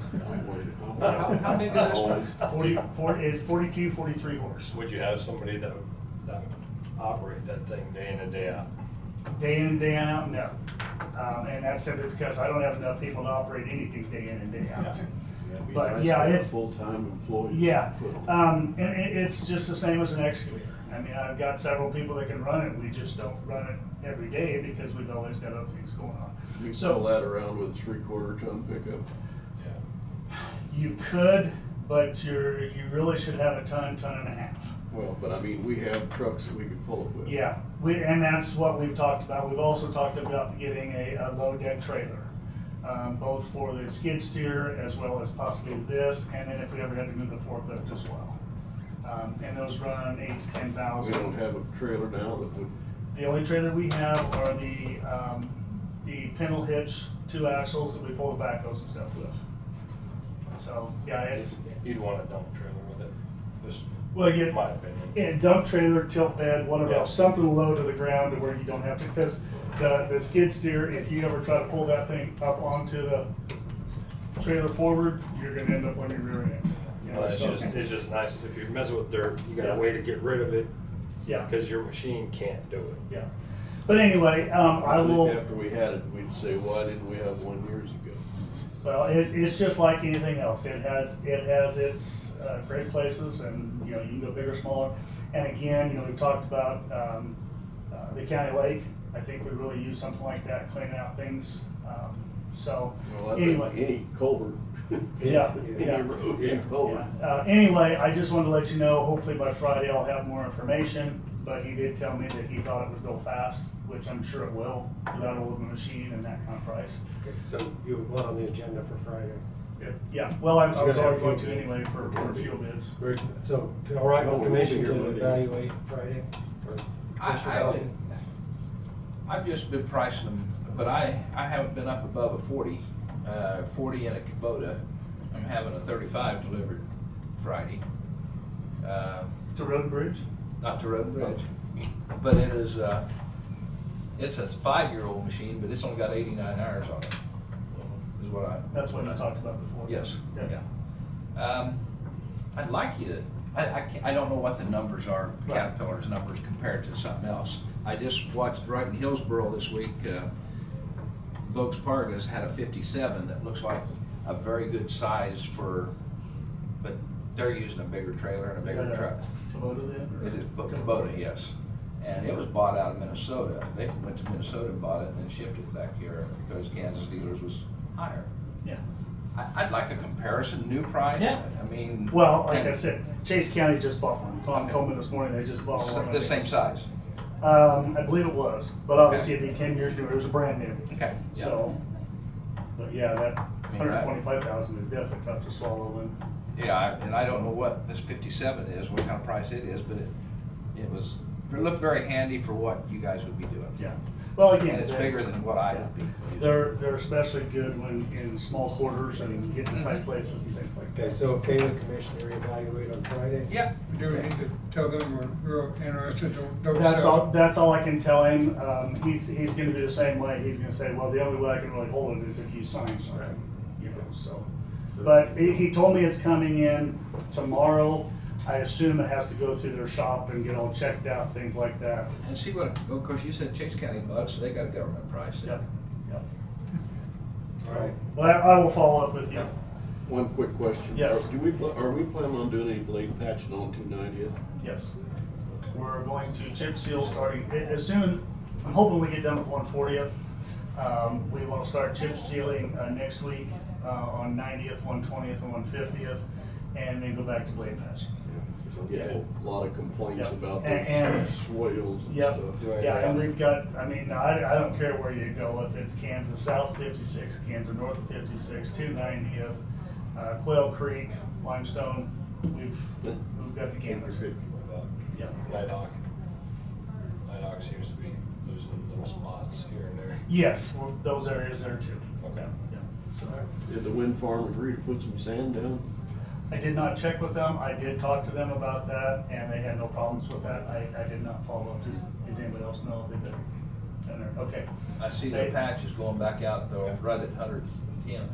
How big is this one? 42, 43 horse. Would you have somebody that would operate that thing day in and day out? Day in and day out, no. And that's simply because I don't have enough people to operate anything day in and day out. It'd be But, nice yeah, to have a it's- full-time employee. Yeah, Put on. and it's just the same as an excavator. I mean, I've got several people that can run it, we just don't run it every day because we've always got other things going on. You So- pull that around with a 3/4 ton pickup. You could, but you really should have a ton and a half. Well, but I mean, we have trucks that we could pull it with. Yeah, and that's what we've talked about. We've also talked about getting a low deck trailer, both for the skid steer as well as possibly this, and then if we ever had to move the forklift as well. And those run 8,000 to 10,000. We don't have a trailer now that would, The only trailer we have are the pintle hitch 2 axles that we pull the backhoes and stuff with. So, yeah, it's, You'd want a dump trailer with it, just well, you, my opinion. yeah, dump trailer, tilt bed, whatever, Yeah. else, something low to the ground to where you don't have to, because the skid steer, if you ever try to pull that thing up onto the trailer forward, you're gonna end up on your rear end. You know, Well, it's so- it's just nice, if you're messing with dirt, you got Yeah. a way to get rid of it, Yeah, because your machine can't do it. yeah. But anyway, I I will. think after we had it, we'd say, why didn't we have one years ago? Well, it's just like anything else. It has its great places, and you know, you can go big or smaller. And again, you know, we've talked about the county lake. I think we really use something like that, cleaning out things. So Well, I think anyway, any culvert. Yeah, Any yeah. road, any culvert. anyway, I just wanted to let you know. Hopefully by Friday I'll have more information. But he did tell me that he thought it would go fast, which I'm sure it will, without a living machine and that kind of price. Okay, so you want on the agenda for Friday? Yeah, well, I was You're gonna have already going to fuel bids. anyway for fuel bids. Very- So, all right, Well, with we'll be commission here to Monday. evaluate Friday? or Commissioner I've just been pricing them, but I haven't been up above a 40, 40 in a Kubota. I'm having a 35 delivered Friday. To Road and Bridge? Not to Road and Bridge, but it is, it's a 5-year-old machine, but it's only got 89 hours on it, is what I. That's what you talked about before. Yes, Yeah. yeah. I'd like you to, I don't know what the numbers are, Right. Caterpillar's numbers compared to something else. I just watched right in Hillsboro this week, Volks Pargas had a 57 that looks like a very good size for, but they're using a bigger trailer and a Is bigger that truck. Kubota then? or- It is Kubota, yes. And it was bought out of Minnesota. They went to Minnesota and bought it and then shipped it back here because Kansas dealers was higher. Yeah. I'd like a comparison, new price. Yeah. I mean. Well, like I and said, Chase County just bought one. Tom Okay. told me this morning they just bought one. The same size. I believe it was, but obviously it'd be 10 years newer. It was a brand new. Okay. Yeah. So, but yeah, that I mean, 125,000 is definitely tough to swallow. And Yeah, and I don't know what this 57 is, what kind of price it is, but it looked very handy for what you guys would be doing. yeah, well, again, And it's bigger than what I would be using. they're especially good when in small quarters and getting tight places and things like that. Okay, so okay with commission to reevaluate on Friday? Yeah. Do we need to tell them we're interested, don't That's sell? all. That's all I can tell him. He's going to be the same way. He's going to say, well, the only way I can really hold it is if you sign something, you know. So, but he told me it's coming in tomorrow. I assume it has to go through their shop and get all checked out, things like that. And see what, of course, you said Chase County bought it, so they got a government price. Yep. Yep. All right. Well, I will follow up with you. One quick question. Yes. Are we planning on doing any blade patching on 290th? Yes. We're going to chip seal starting as soon. I'm hoping we get done with 140th. We want to start chip sealing next week on 90th, 120th, and 150th, and then go back to blade patching. Yeah, a lot of complaints Yep. about And- those swales and Yep, stuff. yeah, and we've got, I mean, I don't care where you go, if it's Kansas South 56, Kansas North 56, 290th, Quail Creek, Limestone, we've got the campus. Yep. NIDOC. NIDOC seems to be losing little spots here and there. Yes, well, those areas there too. Okay. Yeah. So Did the wind farm agree to put some sand down? I did not check with them. I did talk to them about that, and they had no problems with that. I did not follow up. Does anybody else know if they've been? Okay. I see their patch is going back out though, right at 110.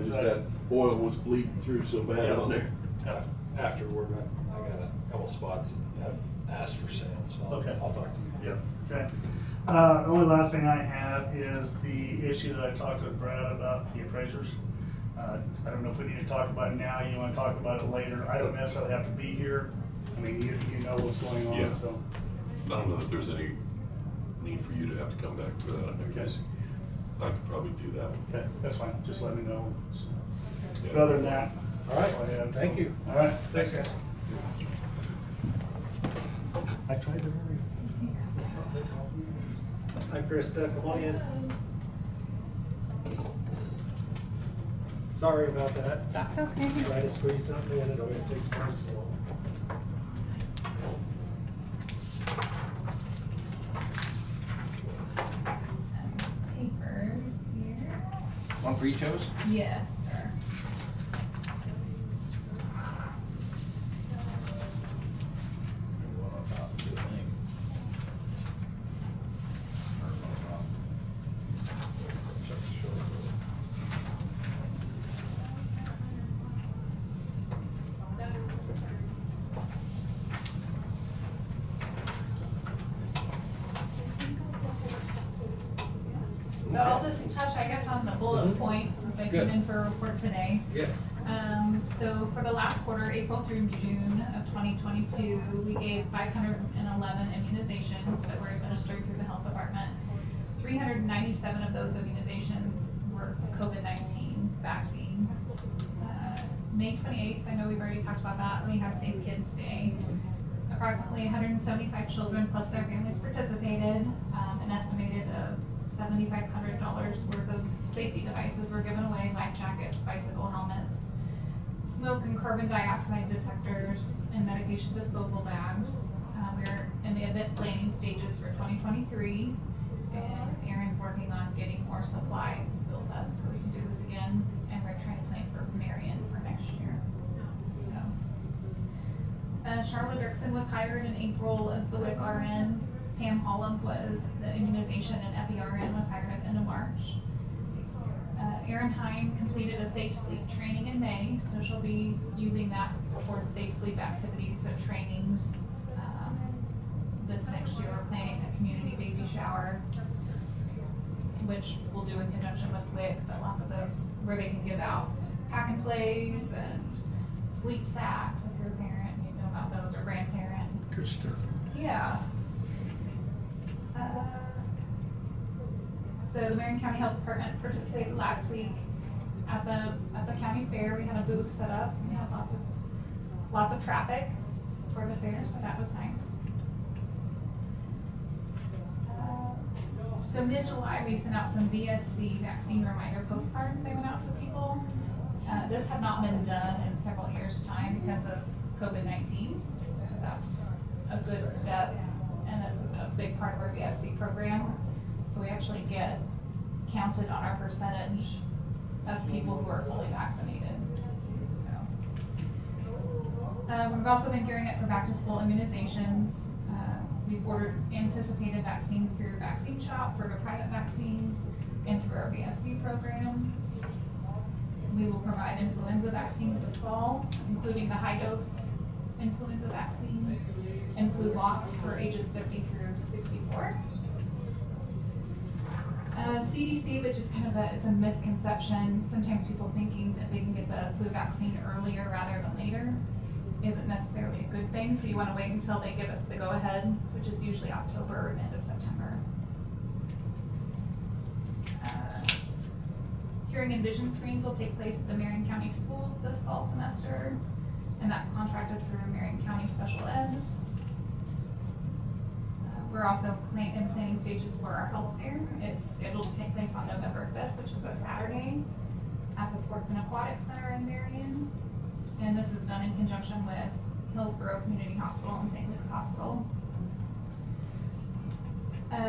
Just that oil was bleeding through so bad on there. Yeah. Afterward, I got a couple spots that have asked for sand, so Okay. I'll talk to you. Yeah, okay. The only last thing I have is the issue that I talked with Brad about, the appraisers. I don't know if we need to talk about it now, you wanna talk about it later. I don't necessarily have to be here. I mean, you know what's going Yeah. on, so. I don't know if there's any need for you to have to come back for that. I guess I could probably do that. Okay, that's fine, just let me know. So, Yeah. but other than that. All right, that's all I have. thank you. All right, thanks guys. I tried to hurry. Hi, Krista, come on in. Sorry about that. That's okay. Try to squeeze something in, it always takes twice as long. Some papers here. One for each of us? Yes, sir. So I'll just touch, I guess, on the bullet points since So I Good. came in for a report today. Yes. So for the last quarter, April through June of 2022, we gave 511 immunizations that were administered through the health department. 397 of those immunizations were COVID-19 vaccines. May 28th, I know we've already talked about that, we had Safe Kids Day. Approximately 175 children plus their families participated. An estimated $7,500 worth of safety devices were given away, life jackets, bicycle helmets, smoke and carbon dioxide detectors, and medication disposal bags. We're in the event planning stages for 2023, and Aaron's working on getting more supplies built up so we can do this again, and we're trying to plan for Marion for next year. So, Charlotte Dirksen was hired in April as the WIC RN. Pam Holland was the immunization and EpiRN was hired at the end of March. Erin Hine completed a safe sleep training in May, so she'll be using that for safe sleep activities, so trainings. This next year, we're planning a community baby shower, which we'll do in conjunction with WIC, but lots of those where they can give out pack and plays and sleep sacks if you're a parent, you know about those, or grandparent. Good stuff. Yeah. So the Marion County Health Department participated last week at the county fair. We had a booth set up. We had lots of traffic for the fair, so that was nice. So mid-July, we sent out some VFC vaccine reminder postcards. They went out to people. This had not been done in several years' time because of COVID-19. So that's a good step, and it's a big part of our VFC program. So we actually get counted on our percentage of people who are fully vaccinated. So we've also been gearing up for back-to-school immunizations. We've ordered anticipated vaccines through Vaccine Shop for the private vaccines and through our VFC program. We will provide influenza vaccines this fall, including the high-dose influenza vaccine and flu lock for ages 50 through 64. CDC, which is kind of it's a misconception. Sometimes people thinking that they can get the flu vaccine earlier rather than later isn't necessarily a good thing. So you want to wait until they give us the go-ahead, which is usually October or the end of September. Hearing and vision screens will take place at the Marion County Schools this fall semester, and that's contracted through Marion County Special Ed. We're also in planning stages for our health fair. It's scheduled to take place on November 5th, which is a Saturday, at the Sports and Aquatic Center in Marion. And this is done in conjunction with Hillsborough Community Hospital and St. Luke's Hospital.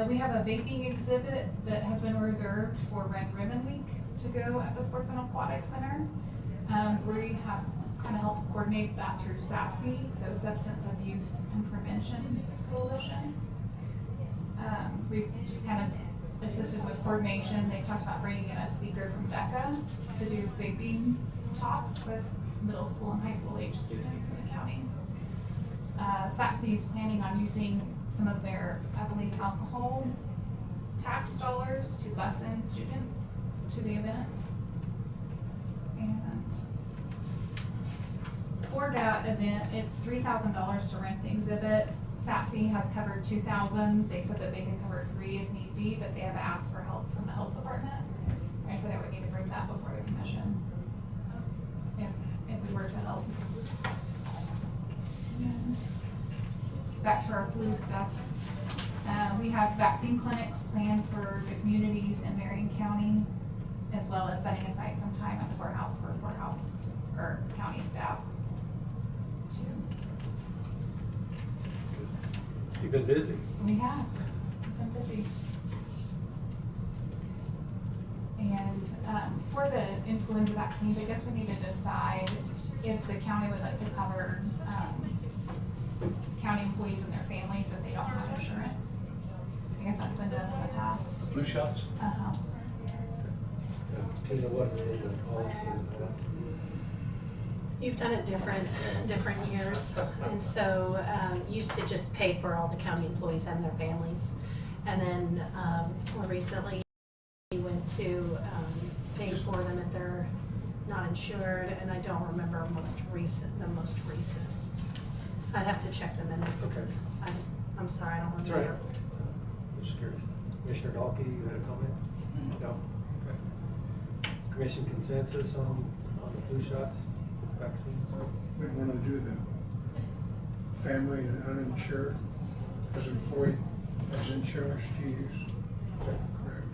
We have a vaping exhibit that has been reserved for Red Ribbon Week to go at the Sports and Aquatic Center. We have kind of helped coordinate that through SAPC, so Substance Abuse and Prevention Coalition. We've just kind of assisted with coordination. They talked about bringing in a speaker from DECA to do vaping talks with middle school and high school age students in the county. SAPC is planning on using some of their, I believe, alcohol tax dollars to bus in students to the event. And for that event, it's $3,000 to rent the exhibit. SAPC has covered $2,000. They said that they can cover $3,000 if need be, but they have asked for help from the health department. I said I would need to bring that before the commission if we were to help. And back to our flu stuff. We have vaccine clinics planned for the communities in Marion County, as well as setting aside some time at the courthouse for courthouse or county staff too. You've been busy. We have. We've been busy. And for the influenza vaccines, I guess we need to decide if the county would like to cover county employees and their families if they don't have insurance. I guess that's been done in the past. Flu shots? Tina, what is the policy in the past? You've done it different years, and so used to just pay for all the county employees and their families, and then more recently we went to pay for them if they're not insured, and I don't remember the most recent. I'd have to check the minutes. Okay. I'm sorry, I don't That's remember. right. Just curious. Commissioner Dalkey, you had a comment? No? Okay. Commission consensus on the flu shots, vaccines? We want to do the family and uninsured as employee, as insurance to use. Is that correct?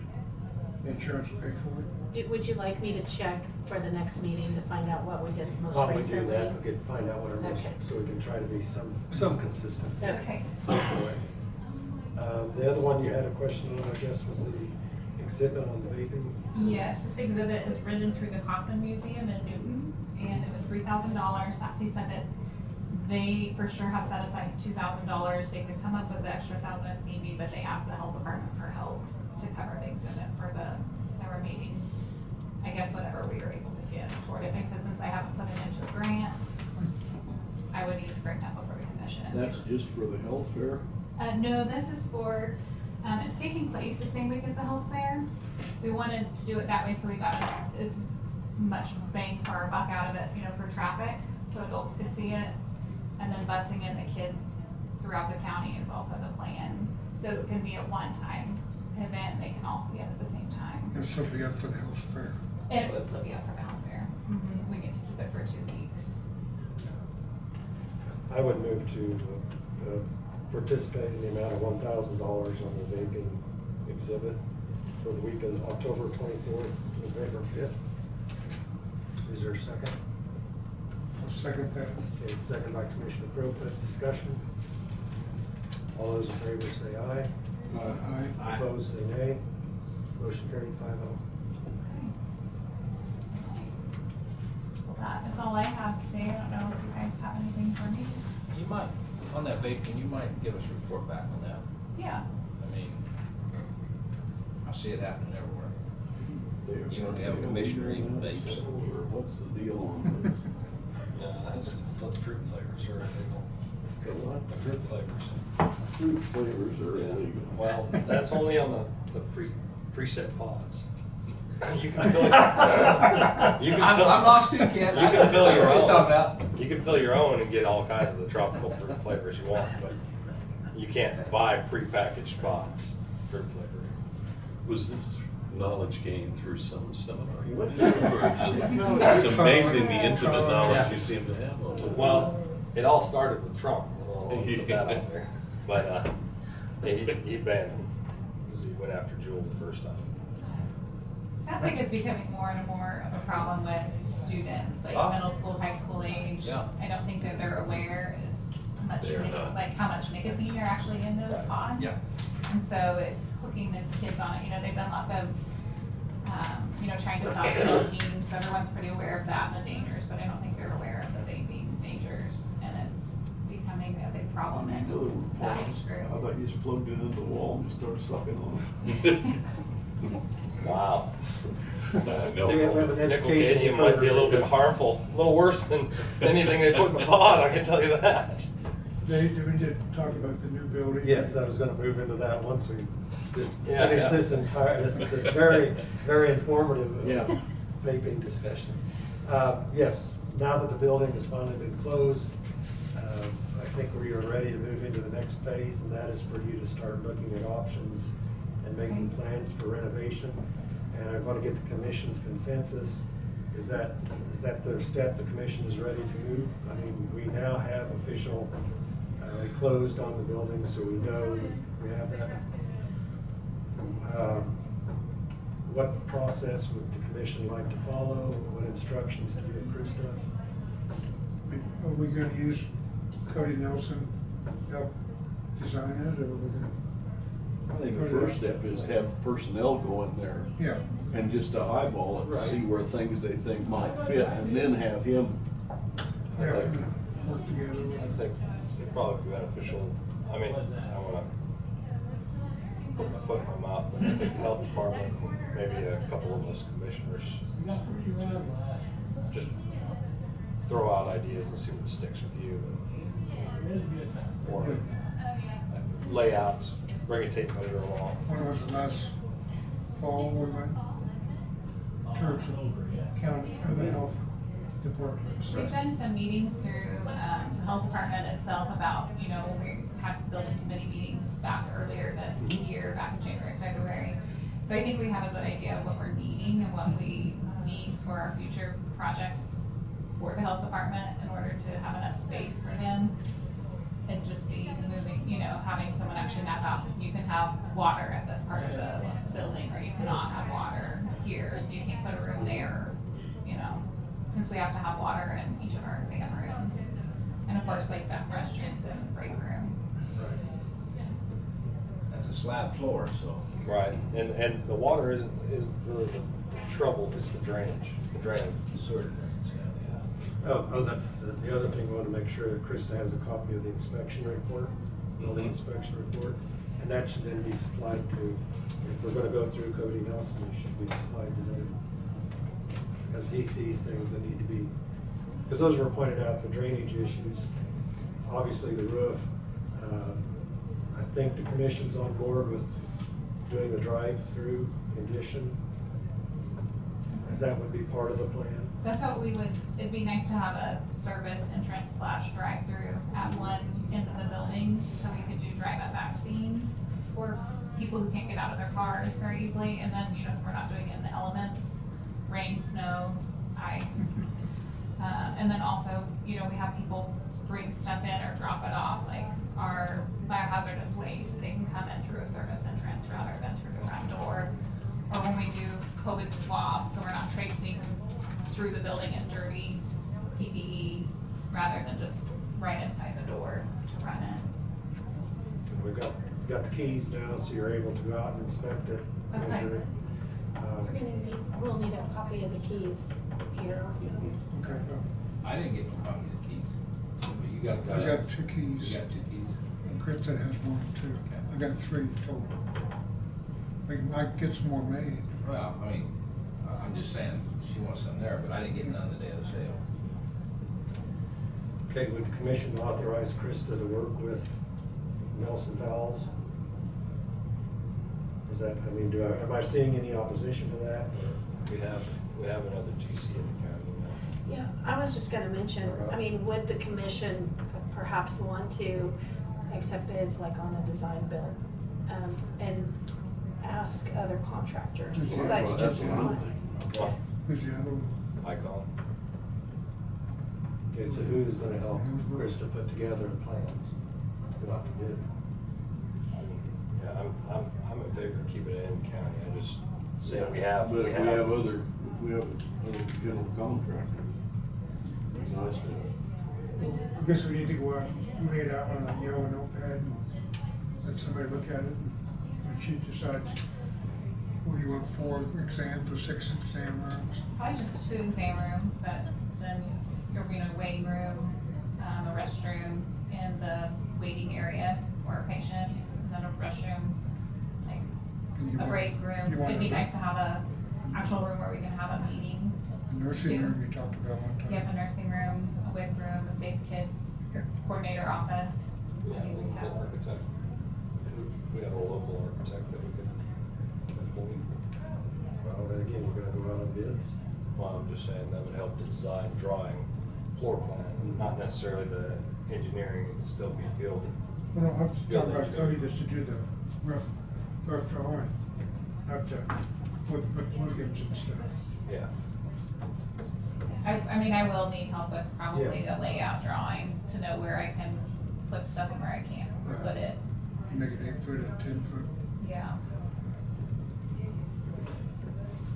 The insurance will pay for it? Would you like me to check for the next meeting to find out what we did most Why don't we do recently? that, we could find out what our most, Okay. so we can try to be some consistency. Okay. The other one you had a question on, I guess, was the exhibit on the vaping. Yes, this exhibit is ridden through the Kaufman Museum in Newton, and it was $3,000. SAPSI said that they for sure have set aside $2,000. They could come up with the extra $1,000 if need be, but they asked the health department for help to cover the exhibit for the remaining, I guess, whatever we were able to get toward it. They said since I haven't put it into a grant, I would need to bring that before the commission. That's just for the health fair? No, this is for, it's taking place the same week as the health fair. We wanted to do it that way so we got as much bang for our buck out of it, for traffic, so adults could see it. And then busing in the kids throughout the county is also the plan. So it can be a one-time event, and they can all see it at the same time. It'll still be up for the health fair. And it will still be up for the health fair. We get to keep it for 2 weeks. I would move to participate in the amount of $1,000 on the vaping exhibit for the week of October 24th, November 5th. Is there a second? I'll second that. Okay, second by Commissioner Prophet. Discussion. All those in favor say aye. Aye. Opposed, say nay. Motion carried 5-0. Well, that is all I have today. I don't know if you guys have anything for me. You might, on that vaping, you might give us a report back on that. Yeah. I mean, I see it happening everywhere. You don't have a commissioner even vapes. Or what's the deal on No, that's the fruit flavors are illegal. the what? The fruit flavors. Fruit flavors are Yeah. illegal. Well, that's only on the preset pods. You can fill it. I'm lost too, Ken. You can fill your What are you own. talking about? You can fill your own and get all kinds of the tropical fruit flavors you want, but you can't buy prepackaged pods, fruit flavor. Was this knowledge gained through some seminar? What? It's amazing the intimate knowledge Yeah. you seem to have on it. Well, it all started with Trump. I'll put that out there. But he banned them because he went after Jewel the first time. Sounds like it's becoming more and more of a problem with students, like Oh. middle school, high school age. Yeah. I don't think that they're aware They're not. like how much nicotine are actually in those Right. pods. Yeah. And so it's hooking the kids on it. They've done lots of, trying to stop smoking, so everyone's pretty aware of that and the dangers, but I don't think they're aware of the vaping dangers, and it's becoming a big problem in that age group. I thought you just plugged it into the wall and just started sucking on Wow. No. Do we have an Nickel education cadmium might be a little bit harmful, a little worse than anything they put in the pod, I can tell you that. We did talk about the new building. Yes, I was gonna move into that once we just Yeah, finish yeah. this this very, very informative Yeah. vaping discussion. Yes, now that the building has finally been closed, I think we are ready to move into the next phase, and that is for you to start looking at options and making plans for renovation. And I want to get the commission's consensus. Is that the step the commission is ready to move? I mean, we now have official, closed on the building, so we know we have that. What process would the commission like to follow? What instructions to give Krista? Are we gonna use Cody Nelson to help design it, or we're gonna? I think the first step is to have personnel go in there Yeah. and just to eyeball it, to see where things they think might fit, and then have him. Yeah, we're gonna work together. I think it'd probably be beneficial, I mean, I wanna put my foot in my mouth, but I think the health department, maybe a couple of us commissioners, just throw out ideas and see what sticks with you. Or layouts, bring a tape measure along. When was the last fall we went? towards the county, or the health departments. We've done some meetings through, the health department itself about, you know, we had building committee meetings back earlier this year, back in January, February. So I think we have a good idea of what we're needing and what we need for our future projects for the health department in order to have enough space for them. And just be moving, you know, having someone actually map out, you can have water at this part of the building, or you cannot have water here, so you can't put a room there, you know, since we have to have water in each of our exam rooms. And of course, like that restrooms and break room. That's a slab floor, so. Right, and the water isn't really the trouble, it's the drainage, the drainage. Sewer drains, yeah. Oh, that's the other thing, we want to make sure that Krista has a copy of the inspection report, building inspection report, and that should then be supplied to, if we're going to go through Cody Nelson, it should be supplied to them. As he sees things that need to be, because those were pointed out, the drainage issues, obviously the roof. I think the commission's on board with doing the drive-through addition, as that would be part of the plan. That's what we would, it'd be nice to have a service entrance / drive-through at one end of the building, so we could do drive-up vaccines for people who can't get out of their cars very easily, and then, you know, so we're not doing it in the elements, rain, snow, ice. And then also, you know, we have people bring stuff in or drop it off, like our biohazardous waste, they can come in through a service entrance rather than through the front door. Or when we do COVID swabs, so we're not traipsing through the building in dirty PPE, rather than just right inside the door to run in. And we've got the keys now, so you're able to go out and inspect it, Okay. measure it. We'll need a copy of the keys here also. Okay, I didn't get no copy of the keys. But you got. I got 2 keys. You got 2 keys? And Krista has 1 too. I got 3 total. I can get some more made. Well, I mean, I'm just saying, she wants some there, but I didn't get none the day of the sale. Okay, would the commission authorize Krista to work with Nelson Valves? Is that, I mean, am I seeing any opposition to that? We have another GC in the county now. Yeah, I was just gonna mention, I mean, would the commission perhaps want to accept bids like on a design build? And ask other contractors besides Well, just that's what I'm one? thinking. Okay. Who's the other one? Icon. Okay, so who's gonna help Krista put together the plans? Go out to bid. Yeah, I'm in favor of keeping it in county, I just say we have. But if we have other general contractors, it's nice to. I guess we need to go out and lay it out on a yellow notepad and let somebody look at it. And she decides whether you want 4 exams or 6 exam rooms. Probably just 2 exam rooms, but then there'll be a waiting room, a restroom in the waiting area for our patients, and then a restroom, like And you a want- break you room. want It'd be a- nice to have a actual room where we can have a meeting. The nursing 2. room you talked about one time. You have a nursing room, a WIC room, a safe kids Yeah. coordinator office. We I got a mean, we have. local architect. We got a local architect that we could employ. Well, then again, you're gonna go out on bids. Well, I'm just saying that would help the design, drawing, floor plan, not necessarily the engineering, it'd still be fielded. Well, no, I'm Field talking about engineering. Cody just to do the rough drawing, not to put plugins and stuff. Yeah. I mean, I will need help with probably Yes. the layout drawing to know where I can put stuff and where I can't put it. Make it 8 foot and 10 foot. Yeah.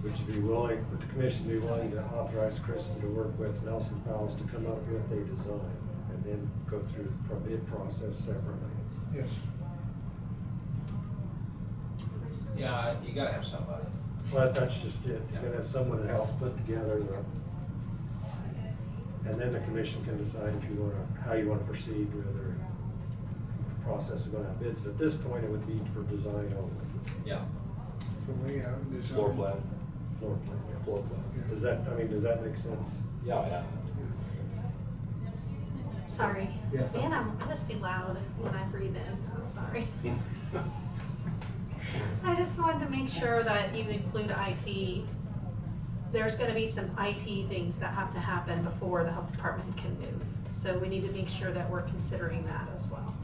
Would you be willing, would the commission be willing to authorize Krista to work with Nelson Valves to come up with a design and then go through the bid process separately? Yes. Yeah, you gotta have somebody. Well, that's just it. You're gonna have someone to help put together and then the commission can decide if you wanna, how you wanna proceed, whether the process of going out bids. But at this point, it would be for design only. Yeah. For layout and design. Floor plan. Floor plan, yeah. Floor plan. Does that, I mean, does that make sense? Yeah, yeah. Sorry. Yes. Man, I must be loud when I breathe in, I'm sorry. I just wanted to make sure that you include IT there's gonna be some IT things that have to happen before the health department can move. So we need to make sure that we're considering that as well.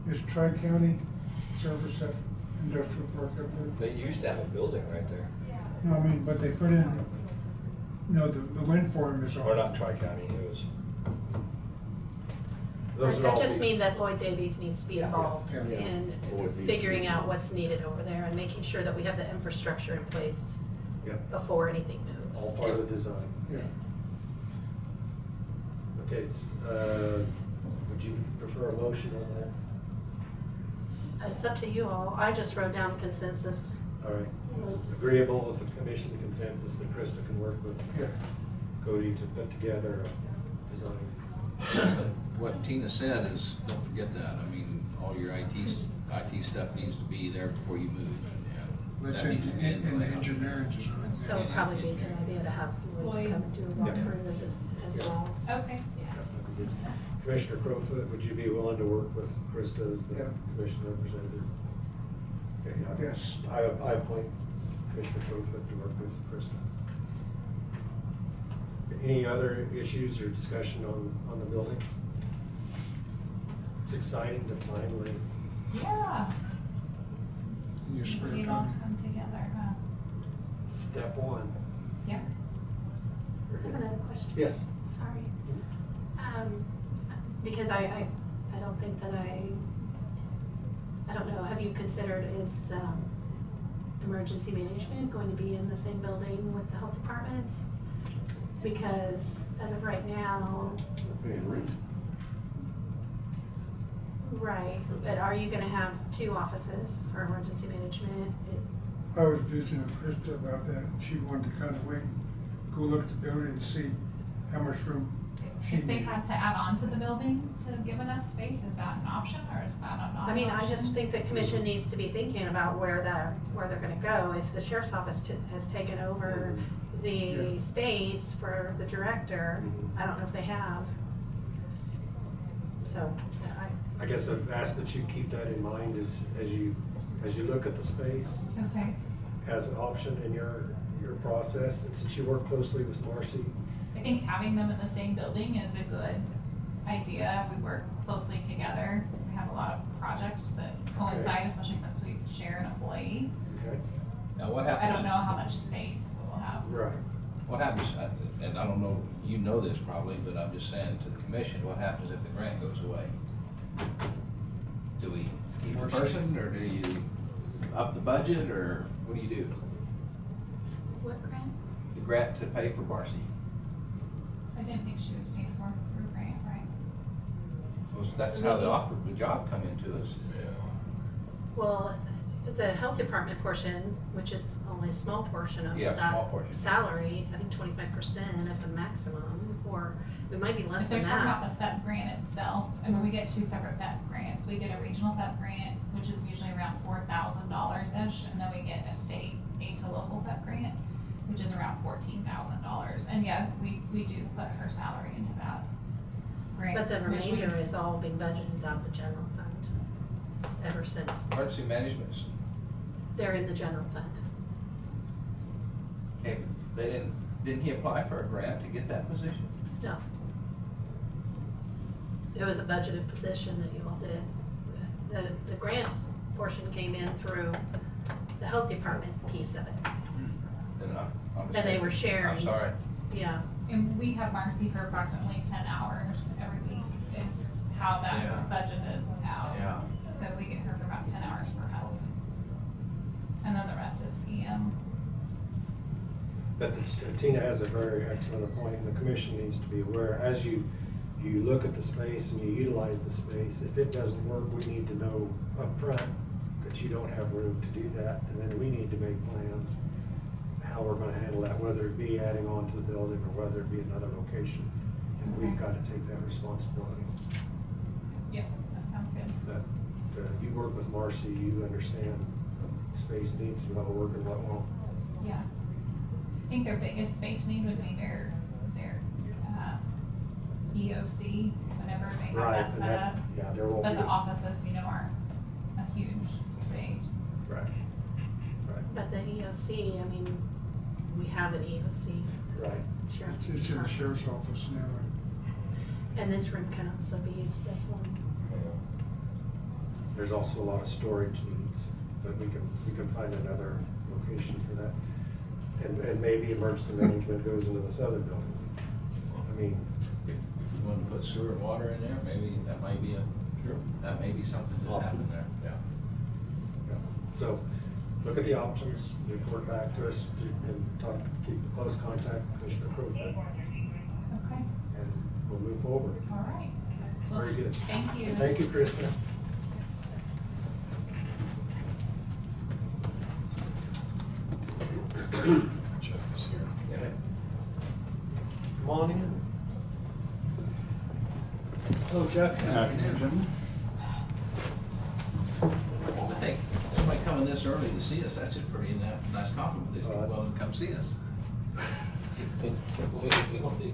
Is Tri-County Service that industrial park up there? They used to have a building right there. No, I mean, but they put in, the wind farm is on. Or not Tri-County, it was. Those would I all just be- mean that Lloyd Davies needs to be involved Yeah. in Lloyd needs to figuring be- out what's needed over there and making sure that we have the infrastructure in place Yeah, before anything all moves. part of the design. Yeah. Okay, would you prefer a motion on that? It's up to you all. I just wrote down consensus. All right. Agreeable with the commission consensus that Krista can work with Yeah. Cody to put together a design. What Tina said is, don't forget that, I mean, all your IT stuff needs to be there before you move. Yeah. That's That in, needs to be in the layout. engineering design. So it'd probably be a good idea to have Lloyd come and do a walkthrough of it as well. Okay. Commissioner Crowfoot, would you be willing to work with Krista as the Yeah. commission representative? Okay, Yes. I appoint Commissioner Crowfoot to work with Krista. Any other issues or discussion on the building? It's exciting to finally, Yeah. In your See spare it all time. come together, huh? step one. Yeah. I have another question. Yes. Sorry. Because I don't think that I don't know, have you considered, is emergency management going to be in the same building with the health department? Because as of right now, Paying rent. right, but are you gonna have two offices for emergency management? I was visiting with Krista about that, and she wanted to kind of wait, go look at the building and see how much room she If they needed. had to add on to the building to give enough space, is that an option or is that a non-option? I mean, I just think the commission needs to be thinking about where they're gonna go. If the sheriff's office has taken over the Yeah. space for the director, I don't know if they have. So, I guess I've asked that you keep that in mind as you look at the space Okay. as an option in your process. And since you work closely with Marcy, I think having them in the same building is a good idea. If we work closely together, we have a lot of projects that coincide, especially since we share an employee. okay? Now, what happens? I don't know how much space we'll have. Right. What happens, and I don't know, you know this probably, but I'm just saying to the commission, what happens if the grant goes away? Do we keep the person, or do you up the budget, or what do you do? what grant? The grant to pay for Marcy? I didn't think she was paid for through grant, right? Well, that's how the job come into us. Well, the health department portion, which is only a small portion of Yeah, small that portion. salary, I think 25% at the maximum, or we might be less If they're than talking that. about the FEP grant itself, I mean, we get two separate FEP grants. We get a regional FEP grant, which is usually around $4,000-ish, and then we get a state aid to local FEP grant, which is around $14,000. And yeah, we do put her salary into that grant. But the which we- remainder is all being budgeted out of the general fund, ever since Emergency management's, they're in the general fund. okay, didn't he apply for a grant to get that position? No. It was a budgeted position that you all did. The grant portion came in through the health department piece of it. Then I'm And they were sharing. I'm sorry. Yeah, And we have Marcy for approximately 10 hours every week is how that's Yeah. budgeted out. Yeah. So we get her for about 10 hours for health. And then the rest is EM. But Tina has a very excellent point, and the commission needs to be aware, as you look at the space and you utilize the space, if it doesn't work, we need to know upfront that you don't have room to do that, and then we need to make plans how we're gonna handle that, whether it be adding on to the building or whether it be another location. And we've got to take that responsibility. Yep, that sounds good. But you work with Marcy, you understand space needs, what'll work and what won't. Yeah. I think their biggest space need would be their EOC, whenever they have Right, that and set that- up. yeah, there won't But be- the offices, aren't a huge space. Right. but the EOC, I mean, we have an EOC, Right. sheriff's It's in the department. sheriff's office now. And this room can also be used as one. There's also a lot of storage needs, but we can find another location for that. And maybe emergency management goes into this other building. I mean, If you want to put sewer and water in there, maybe that might be that may be something that happen there, yeah. yeah. So look at the options, report back to us and talk, keep close contact with Commissioner Crowfoot, Okay, and we'll move forward. all right. Well, Very good. Thank you. Thank you, Krista. Chuck is here. Okay. Come on in. Hello, Chuck. I think somebody coming this early to see us, that's a pretty nice compliment. They'd be willing to come see us. We'll see.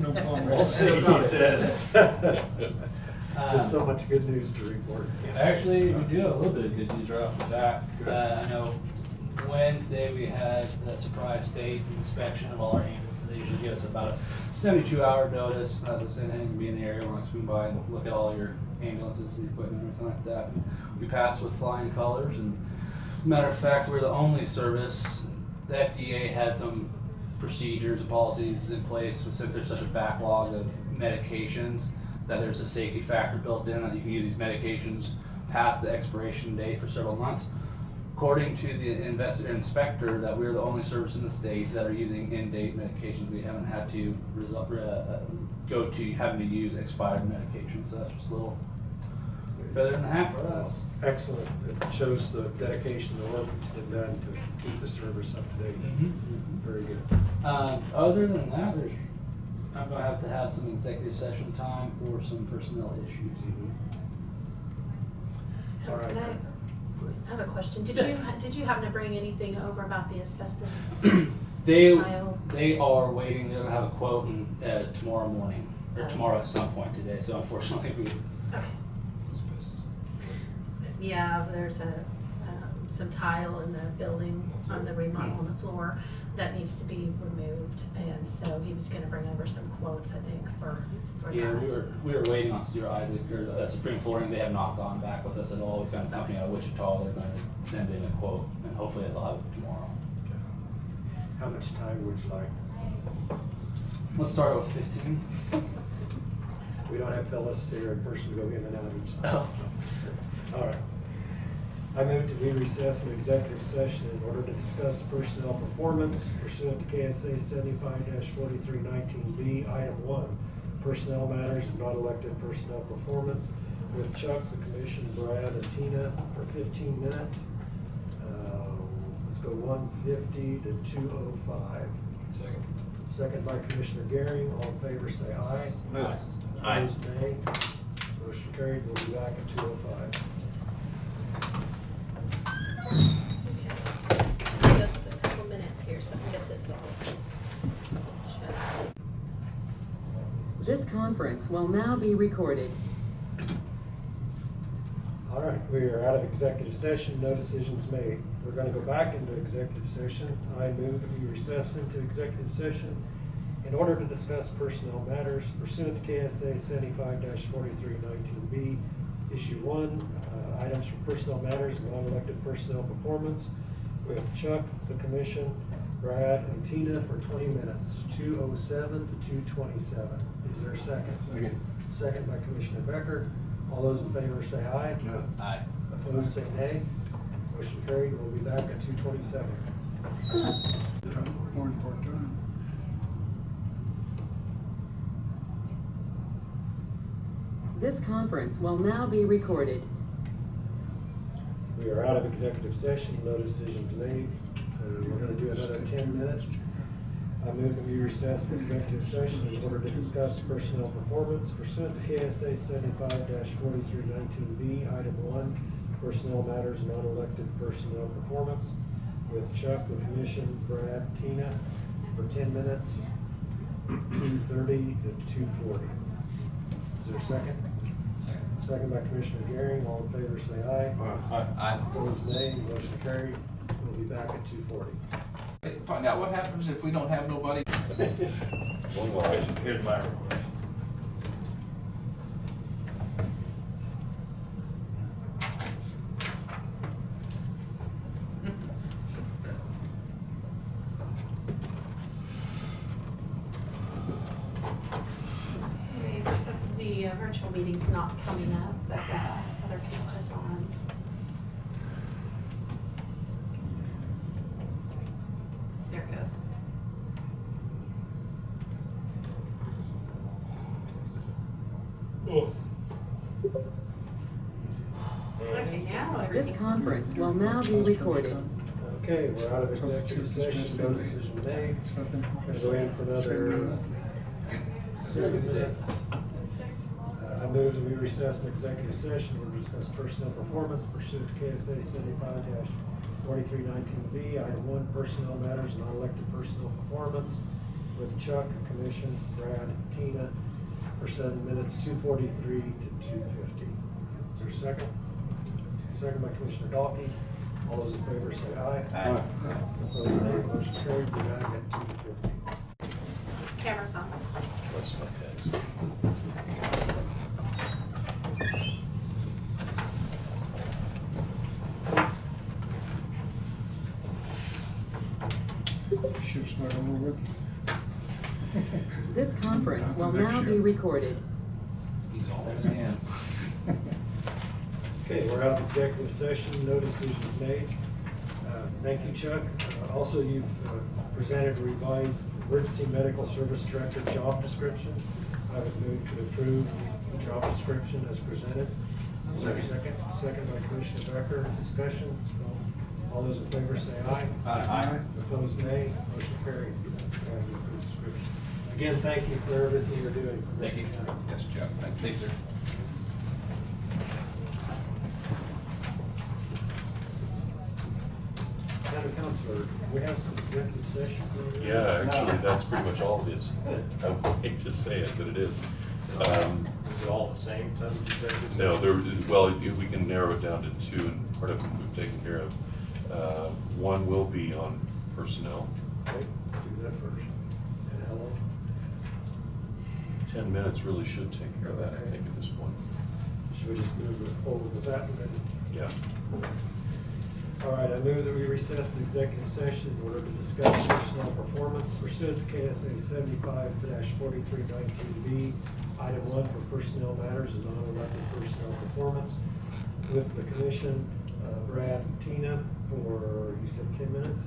No comment. We'll see, No he says. Just so much good news to report. Actually, we do have a little bit of good news right off the bat. I know Wednesday we had the surprise state inspection of all our ambulances. They usually give us about a 72-hour notice. If anything can be in the area, we're going to swing by and look at all your ambulances and equipment and everything like that. And we passed with flying colors. And matter of fact, we're the only service. The FDA has some procedures and policies in place since there's such a backlog of medications that there's a safety factor built in that you can use these medications past the expiration date for several months. According to the inspector, that we're the only service in the state that are using in-date medications. We haven't had to go to having to use expired medications. So that's just a little better than half for us. Excellent. It shows the dedication, the work that's been done to keep the service up to date. Very good. Other than that, I'm going to have some executive session time for some personnel issues. All right. I have a question. Did you happen to bring anything over about the asbestos tile? They are waiting. They'll have a quote tomorrow morning, or tomorrow at some point today. So unfortunately, Okay. Yeah, there's some tile in the building on the remodel on the floor that needs to be removed, and so he was gonna bring over some quotes, I think, for yeah, that. we were waiting on Stuart Isaac or Supreme Flooring. They have not gone back with us at all. We found a company out of Wichita. They're going to send in a quote, and hopefully they'll have it tomorrow. How much time would you like? Let's start with 15. We don't have Phyllis here in person to go in and out each time. All right. I move to be recessed in executive session in order to discuss personnel performance pursuant to KSA 75-4319B, Item 1, personnel matters of non-elected personnel performance with Chuck, the commission, Brad, and Tina for 15 minutes. Let's go 1:50 to 2:05. Second. Second by Commissioner Gehring. All in favor say aye. Aye. Opposed, nay. Motion carried. We'll be back at 2:05. Okay. Just a couple minutes here, so I can get this all shut. This conference will now be recorded. All right, we are out of executive session, no decisions made. We're going to go back into executive session. I move that we recess into executive session in order to discuss personnel matters pursuant to KSA 75-4319B, Issue 1, items for personnel matters and non-elected personnel performance with Chuck, the commission, Brad, and Tina for 20 minutes, 2:07 to 2:27. Is there a second? Second. Second by Commissioner Becker. All those in favor say aye. Aye. Opposed say nay. Motion carried. We'll be back at 2:27. More important time. This conference will now be recorded. We are out of executive session, no decisions made. We're going to do another 10 minutes. I move that we recess in executive session in order to discuss personnel performance pursuant to KSA 75-4319B, Item 1, personnel matters, non-elected personnel performance with Chuck, the commission, Brad, Tina for 10 minutes, 2:30 to 2:40. Is there a second? Second. Second by Commissioner Gehring. All in favor say aye. Aye. Opposed nay. Motion carried. We'll be back at 2:40. Find out what happens if we don't have nobody. One line. Here's my request. Okay, for some, the virtual meeting's not coming up, but the other camera's on. There it goes. Okay, now This everything's on. conference will now be recorded. Okay, we're out of executive session, no decision made. Gonna go in for another 7 minutes. I move that we recess an executive session to discuss personnel performance pursuant to KSA 75-4319B, item 1, personnel matters, non-elected personnel performance with Chuck, Commission, Brad, Tina, for 7 minutes, 2:43 to 2:50. Is there a second? Second by Commissioner Dalkey. All those in favor say aye. Aye. Opposed, nay. Motion carried. We're back at 2:50. Camera's on. That's my text. Should start over with. This conference will now be recorded. He's always in. Okay, we're out of executive session, no decisions made. Thank you, Chuck. Also, you've presented a revised emergency medical service director job description. I would move to approve the job description as presented. Is there a second? Second by Commissioner Becker. Discussion? No. All those in favor say aye. Aye. Opposed, nay. Motion carried. Description. Again, thank you for everything you're doing. Thank you. Yes, Chuck. Thank you, sir. County Councilor, we have some executive sessions. Yeah, actually, that's pretty much all it is. I hate to say it, but it is. Is it all the same type of executive? No, there is, well, we can narrow it down to 2, and part of them we've taken care of. One will be on personnel. Okay, let's do that first. And how long? 10 minutes really should take care of that, I think, at this point. Should we just move forward with that? And then- Yeah. All right, I move that we recess an executive session in order to discuss personnel performance pursuant to KSA 75-4319B, item 1 for personnel matters and non-elected personnel performance with the commission, Brad and Tina for, you said 10 minutes?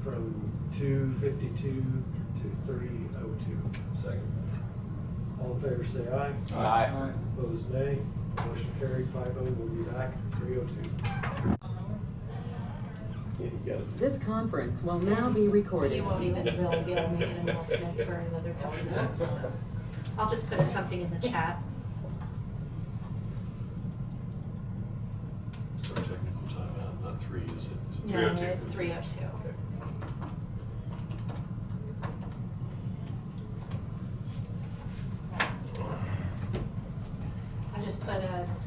From 2:52 to 3:02. Second. All in favor say aye. Aye. Opposed, nay. Motion carried 5-0. We'll be back at 3:02. Yeah, you got it. This conference will now be recorded. You won't even really be able to make an announcement for another couple minutes. So I'll just put something in the chat. It's our technical timeout, not 3, is it? Is it No, 3:02? it's 3:02. Okay. I just put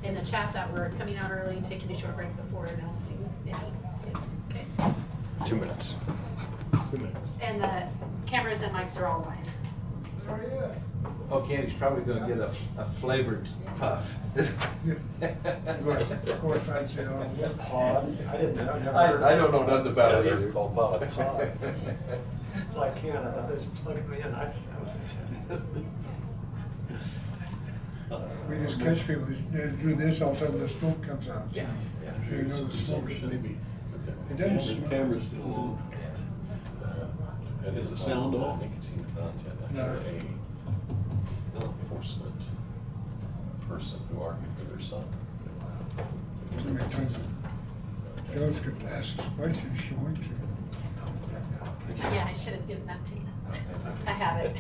in the chat that we're coming out early and taking a short break before announcing any. Okay. 2 minutes. 2 minutes. And the cameras and mics are all live. Oh, Candy's probably gonna get a flavored puff. Of course, I'd say, oh, what Pod? I didn't know. Never I heard don't know nothing about it Yeah, either. they're called pods. Pods. It's like Ken, I thought they just plugged me in. we just catch people, they do this, all of a sudden the smoke comes out. Yeah. So you know the smoke is Maybe. It doesn't The smell. camera's still on. And is the sound off? I think it's in the content. No. Actually, a law enforcement person who argued for their son. Too many times. Joe's could ask us questions she wanted to. Yeah, I should have given that to you. I have it.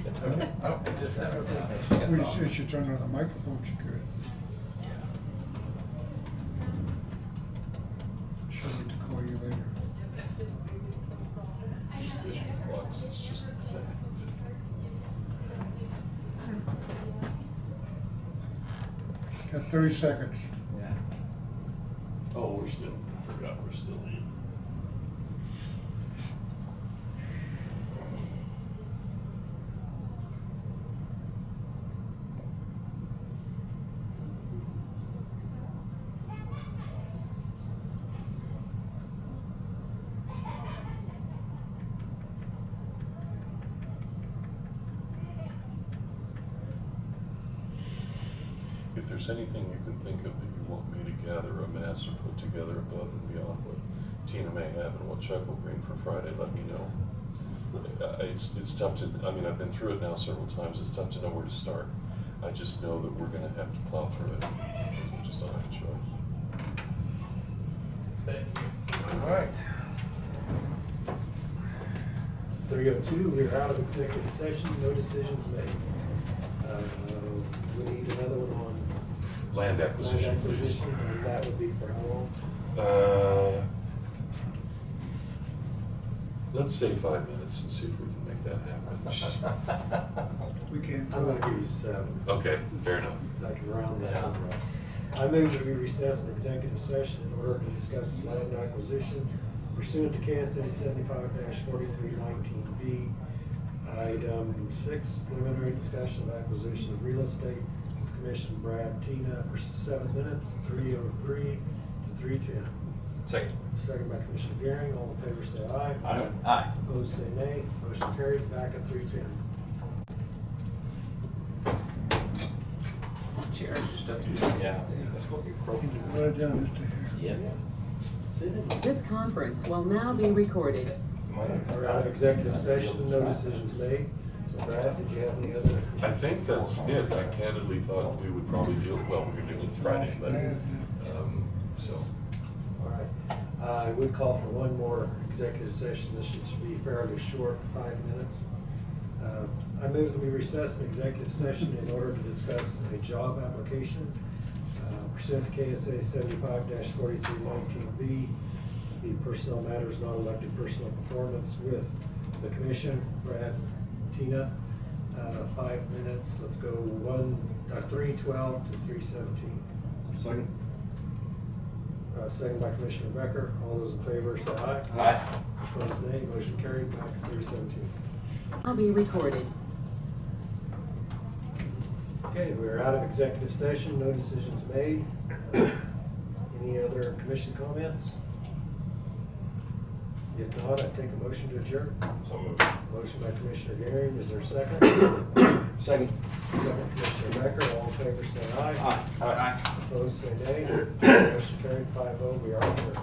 Oh, I just never We said she turned on the microphone, she could. She'll need to call you later. This vision clocks, it's just exact. Got 30 seconds. Yeah. Oh, we're still, I forgot, we're still in. there's anything you can think of that you want me to gather a mass or put together above and beyond what Tina may have and what Chuck will bring for Friday, let me know. It's tough to, I mean, I've been through it now several times, it's tough to know where to start. I just know that we're gonna have to plow through it, because we just don't have a choice. All right. It's 3:02, we're out of executive session, no decisions made. We need another one on Land acquisition, land please. acquisition, and that would be for how long? Let's say 5 minutes and see if we can make that happen. We can't. I'm gonna give you 7. Okay, fair enough. I can round that up. I move that we recess an executive session in order to discuss land acquisition pursuant to KSA 75-4319B. Item 6, preliminary discussion of acquisition of real estate. Commission Brad Tina for 7 minutes, 3:03 to 3:10. Second. Second by Commissioner Garing, all in favor say aye. Aye. Aye. Opposed say nay, motion carried, back at 3:10. Chair, just up to you. Yeah, let's go get croaky. Right down this to here. This conference will now be recorded. We're out of executive session, no decisions made. So Brad, did you have any other? I think that's it. I candidly thought we would probably deal, well, we're gonna deal with Friday, but, so. All right. I would call for one more executive session. This should be fairly short, 5 minutes. I move that we recess an executive session in order to discuss a job application pursuant to KSA 75-4319B, the personnel matters, non-elected personal performance with the commission. Brad, Tina, 5 minutes. Let's go 3:12 to 3:17. Second? Second by Commissioner Becker. All those in favor say aye. Aye. Opposed, nay. Motion carried. Back to 3:17. I'll be recorded. Okay, we're out of executive session. No decisions made. Any other commission comments? If not, I take a motion to adjourn. So moved. Motion by Commissioner Garing. Is there a second? Second. Second, Commissioner Becker. All in favor say aye. Aye. Opposed, say nay. Motion carried 5-0. We are adjourned.